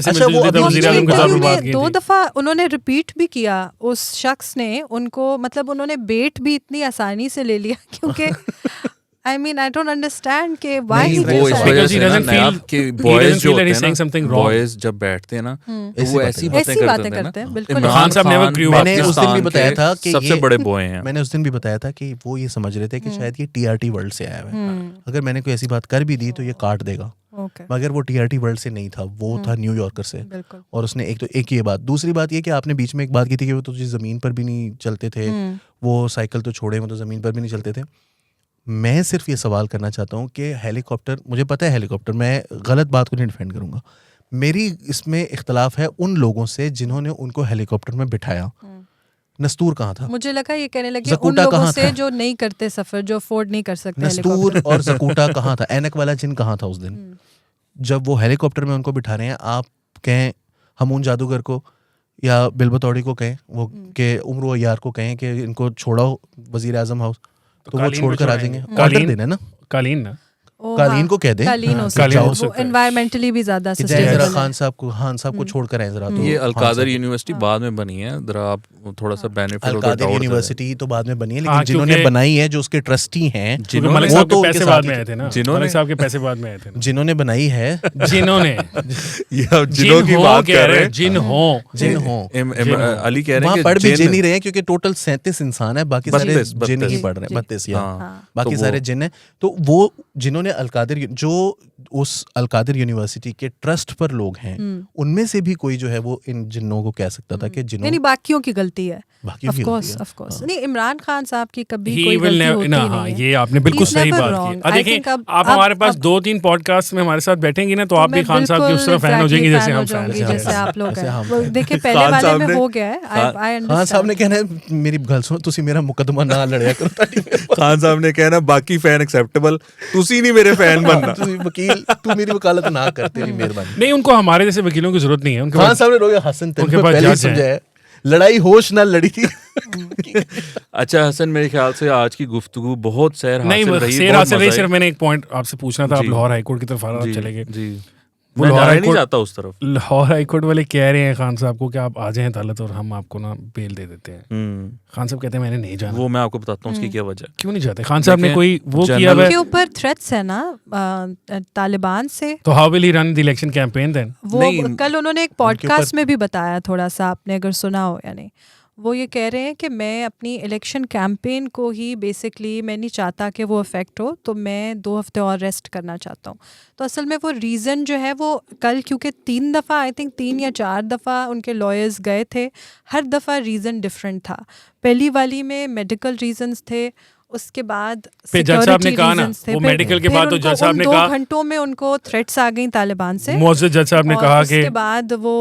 वज़ीर-ए-आज़म 2 दफा उन्होंने रिपीट भी किया, उस शख्स ने उनको मतलब उन्होंने बेट भी इतनी आसानी से ले लिया क्योंकि I mean, I don't understand कि why he वो इस वजह से ना कि बॉयज जो होते हैं ना, बॉयज जब बैठते हैं ना वो ऐसी बातें करते हैं। बिल्कुल। खान साहब ने मैंने उस दिन भी बताया था कि सबसे बड़े बॉय हैं। मैंने उस दिन भी बताया था कि वो ये समझ रहे थे कि शायद ये टीआरटी वर्ल्ड से आया है, अगर मैंने कोई ऐसी बात कर भी दी तो ये काट देगा, मगर वो टीआरटी वर्ल्ड से नहीं था, वो था न्यूयॉर्कर से। और उसने एक ये बात, दूसरी बात ये कि आपने बीच में एक बात की थी कि वो तो जमीन पर भी नहीं चलते थे, वो साइकिल तो छोड़े, वो तो जमीन पर भी नहीं चलते थे। मैं सिर्फ ये सवाल करना चाहता हूँ कि हेलीकॉप्टर, मुझे पता है हेलीकॉप्टर, मैं गलत बात को नहीं डिफेंड करूँगा, मेरी इसमें इख्तलाफ है उन लोगों से जिन्होंने उनको हेलीकॉप्टर में बिठाया। नस्तूर कहाँ था? मुझे लगा ये कहने लगे उन लोगों से जो नहीं करते सफर, जो अफोर्ड नहीं कर सकते। नस्तूर और जकूटा कहाँ था? ऐनक वाला जिन कहाँ था उस दिन जब वो हेलीकॉप्टर में उनको बिठा रहे हैं? आप कहें हमून जादूगर को या बिलबतौड़ी को कहें, वो के उम्र यार को कहें कि इनको छोड़ो वज़ीर-ए-आज़म हाउस, तो वो छोड़कर आ जाएंगे। ऑर्डर देना ना, कालीन को कह दे, एनवायरमेंटली भी ज्यादा जरा खान साहब को छोड़कर आए जरा। तो ये अलकादर यूनिवर्सिटी बाद में बनी है, जरा आप थोड़ा सा बेनिफिट अलकादर यूनिवर्सिटी तो बाद में बनी है, लेकिन जिन्होंने बनाई है, जो उसके ट्रस्टी हैं, वो तो पैसे बाद में आए थे ना, जिन्होंने साहब के पैसे बाद में आए थे, जिन्होंने बनाई है, जिन्होंने जिन्हों की बात कर रहे हैं, जिन हो अली कह रहे हैं पढ़ भी जिन ही रहे हैं क्योंकि टोटल 37 इंसान है, बाकी सारे जिन ही पढ़ रहे हैं, 32 बाकी सारे जिन है। तो वो जिन्होंने अलकादर, जो उस अलकादर यूनिवर्सिटी के ट्रस्ट पर लोग हैं, उनमें से भी कोई जो है वो इन जिन्नों को कह सकता था कि जिन्हों, नहीं बाकियों की गलती है, ऑफ कोर्स नहीं, इमरान खान साहब की कभी कोई गलती होती नहीं है। ये आपने बिल्कुल सही बात की। देखिए आप हमारे पास 2-3 पॉडकास्ट में हमारे साथ बैठेंगी ना, तो आप भी खान साहब की उस तरह फैन हो जाएंगी जैसे हम फैन हैं, जैसे आप लोग हैं। देखिए पहले वाले में हो गया है, खान साहब ने कहना है मेरी गल सुनो, तुसी मेरा मुकदमा ना लड़या करो। खान साहब ने कहना बाकी फैन एक्सेप्टेबल, तुसी नहीं मेरे फैन बनना, वकील तू मेरी वकालत ना कर, तेरी मेहरबानी नहीं। उनको हमारे जैसे वकीलों की जरूरत नहीं है। खान साहब ने रोया हसन तेरे पहले ही समझाया, लड़ाई होश ना लड़ी थी। अच्छा हसन, मेरे ख्याल से आज की गुफ्तगू बहुत सैर हासिल रही। सिर्फ मैंने एक पॉइंट आपसे पूछना था, आप लाहौर हाईकोर्ट की तरफ आप चले गए जी, वो लाहौर नहीं जाता उस तरफ। लाहौर हाईकोर्ट वाले कह रहे हैं खान साहब को कि आप आ जाएं अदालत और हम आपको ना बेल दे देते हैं। खान साहब कहते हैं मैंने नहीं जाना। वो मैं आपको बताता हूँ उसकी क्या वजह। क्यों नहीं जाते? खान साहब ने कोई वो किया है, के ऊपर थ्रेट्स है ना तालिबान से, तो how will he run the election campaign then? वो कल उन्होंने एक पॉडकास्ट में भी बताया, थोड़ा सा आपने अगर सुना हो या नहीं, वो ये कह रहे हैं कि मैं अपनी इलेक्शन कैंपेन को ही बेसिकली मैं नहीं चाहता कि वो अफेक्ट हो, तो मैं 2 हफ्ते और रेस्ट करना चाहता हूँ। तो असल में वो रीज़न जो है वो कल, क्योंकि 3 दफ़ा आई थिंक 3 या 4 दफ़ा उनके लॉयर्स गए थे, हर दफ़ा रीज़न डिफरेंट था। पहली वाली में मेडिकल रीजंस थे, उसके बाद जज साहब ने कहा ना वो मेडिकल के बाद, तो जज साहब ने कहा 2 घंटों में उनको थ्रेट्स आ गई तालिबान से। मोअज़्ज़ज़ जज साहब ने कहा कि उसके बाद वो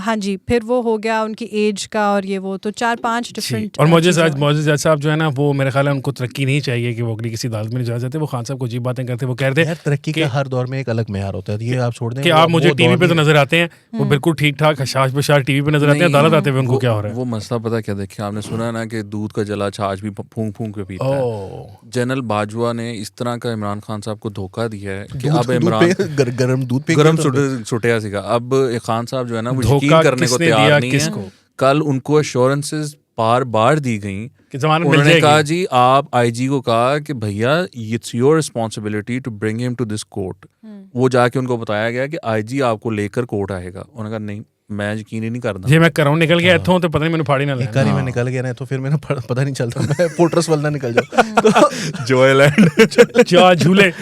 हाँ जी, फिर वो हो गया उनकी एज का और ये वो, तो 4-5 डिफरेंट। और मोअज़्ज़ज़ जज साहब जो है ना, वो मेरे ख्याल है उनको तरक्की नहीं चाहिए कि वो अगली किसी अदालत में नहीं जा जाते। वो खान साहब को अजीब बातें करते, वो कहते हैं तरक्की का हर दौर में एक अलग मेयार होता है, ये आप छोड़ दें कि आप मुझे टीवी पे तो नजर आते हैं, वो बिल्कुल ठीक ठाक हशाश बशाश टीवी पे नजर आते हैं, अदालत आते हुए उनको क्या हो रहा है? वो मसला पता क्या, देखिए आपने सुना ना कि दूध का जला छाछ भी फूंक फूंक के पीता है। जनरल बाजवा ने इस तरह का इमरान खान साहब को धोखा दिया है कि अब इमरान गरम दूध पे गरम सुटिया सीखा। अब खान साहब जो है ना वो यकीन करने को तैयार नहीं है। कल उनको एश्योरेंसेस बार दी गई, उन्होंने कहा जी, आप आईजी को कहा कि भैया it's your responsibility to bring him to this court. वो जाके उनको बताया गया कि आईजी आपको लेकर कोर्ट आएगा। उन्होंने कहा नहीं, मैं यकीन ही नहीं करता। जी मैं कराऊं निकल गया इथों तो पता नहीं मैंने फाड़ी ना एक बार मैं निकल गया ना तो फिर मैंने पता नहीं चलता, मैं पोर्ट्रस वाला निकल जाऊं तो जोएलैंड जा झूले।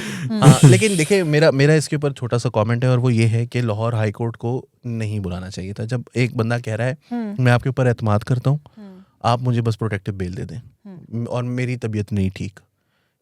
लेकिन देखिए मेरा इसके ऊपर छोटा सा कमेंट है, और वो ये है कि लाहौर हाई कोर्ट को नहीं बुलाना चाहिए था। जब एक बंदा कह रहा है मैं आपके ऊपर एतमाद करता हूँ, आप मुझे बस प्रोटेक्टिव बेल दे दें और मेरी तबीयत नहीं ठीक,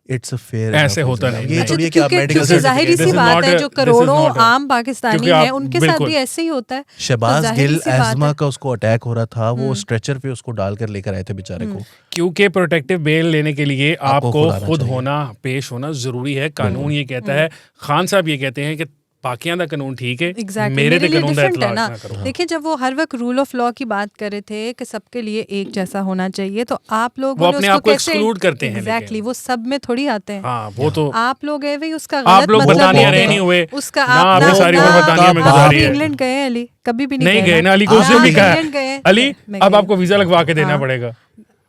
इट्स अ फेयर, ऐसे होता नहीं। ये थोड़ी है कि आप मेडिकल जाहिर सी बात है, जो करोड़ों आम पाकिस्तानी हैं उनके साथ भी ऐसे ही होता है। शहबाज गिल एज़मा का उसको अटैक हो रहा था, वो स्ट्रेचर पे उसको डालकर लेकर आए थे बेचारे को। क्योंकि प्रोटेक्टिव बेल लेने के लिए आपको खुद होना, पेश होना जरूरी है। कानून ये कहता है, खान साहब ये कहते हैं कि बाकियां दा कानून ठीक है, मेरे ते कानून दा इतलाक ना करो। देखिए, जब वो हर वक्त रूल ऑफ लॉ की बात कर रहे थे कि सबके लिए एक जैसा होना चाहिए, तो आप लोग वो अपने आप को एक्सक्लूड करते हैं। एग्जैक्टली, वो सब में थोड़ी आते हैं। हाँ, वो तो आप लोग है भाई, उसका आप लोग बतानिया रहे नहीं हुए उसका, आप सारी उम्र बतानिया में गुजारी है। इंग्लैंड गए अली? कभी भी नहीं गए ना अली को, उसने भी कहा अली अब आपको वीजा लगवा के देना पड़ेगा।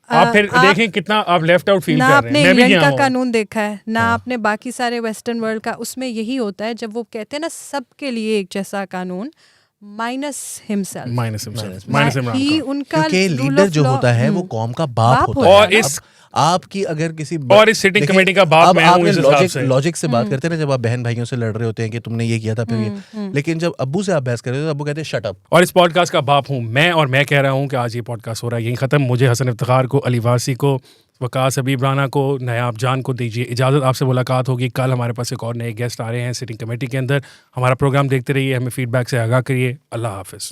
आप फिर देखें कितना आप लेफ्ट आउट फील कर रहे हैं। ना आपने इंग्लैंड का कानून देखा है, ना आपने बाकी सारे वेस्टर्न वर्ल्ड का। उसमें यही होता है जब वो कहते हैं ना सबके लिए एक जैसा कानून, माइनस हिमसेल्फ ही, उनका लीडर जो होता है वो कौम का बाप होता है। और इस आपकी अगर किसी और इस सिटिंग कमेटी का बाप मैं हूं, इस हिसाब से लॉजिक से बात करते हैं ना, जब आप बहन भाइयों से लड़ रहे होते हैं कि तुमने ये किया था फिर ये, लेकिन जब अब्बू से आप बहस कर रहे हो तो अब्बू कहते हैं शट अप। और इस पॉडकास्ट का बाप हूं मैं, और मैं कह रहा हूं कि आज ये पॉडकास्ट हो रहा है यहीं खत्म। मुझे हसन इफ्तिखार को, अली वासी को, वकास हबीब राना को, नायाब जान को दीजिए इजाज़त। आपसे मुलाकात होगी कल। हमारे पास एक और नए गेस्ट आ रहे हैं सिटिंग कमेटी के अंदर। हमारा प्रोग्राम देखते रहिए, हमें फीडबैक से आगाह करिए। अल्लाह हाफिज़।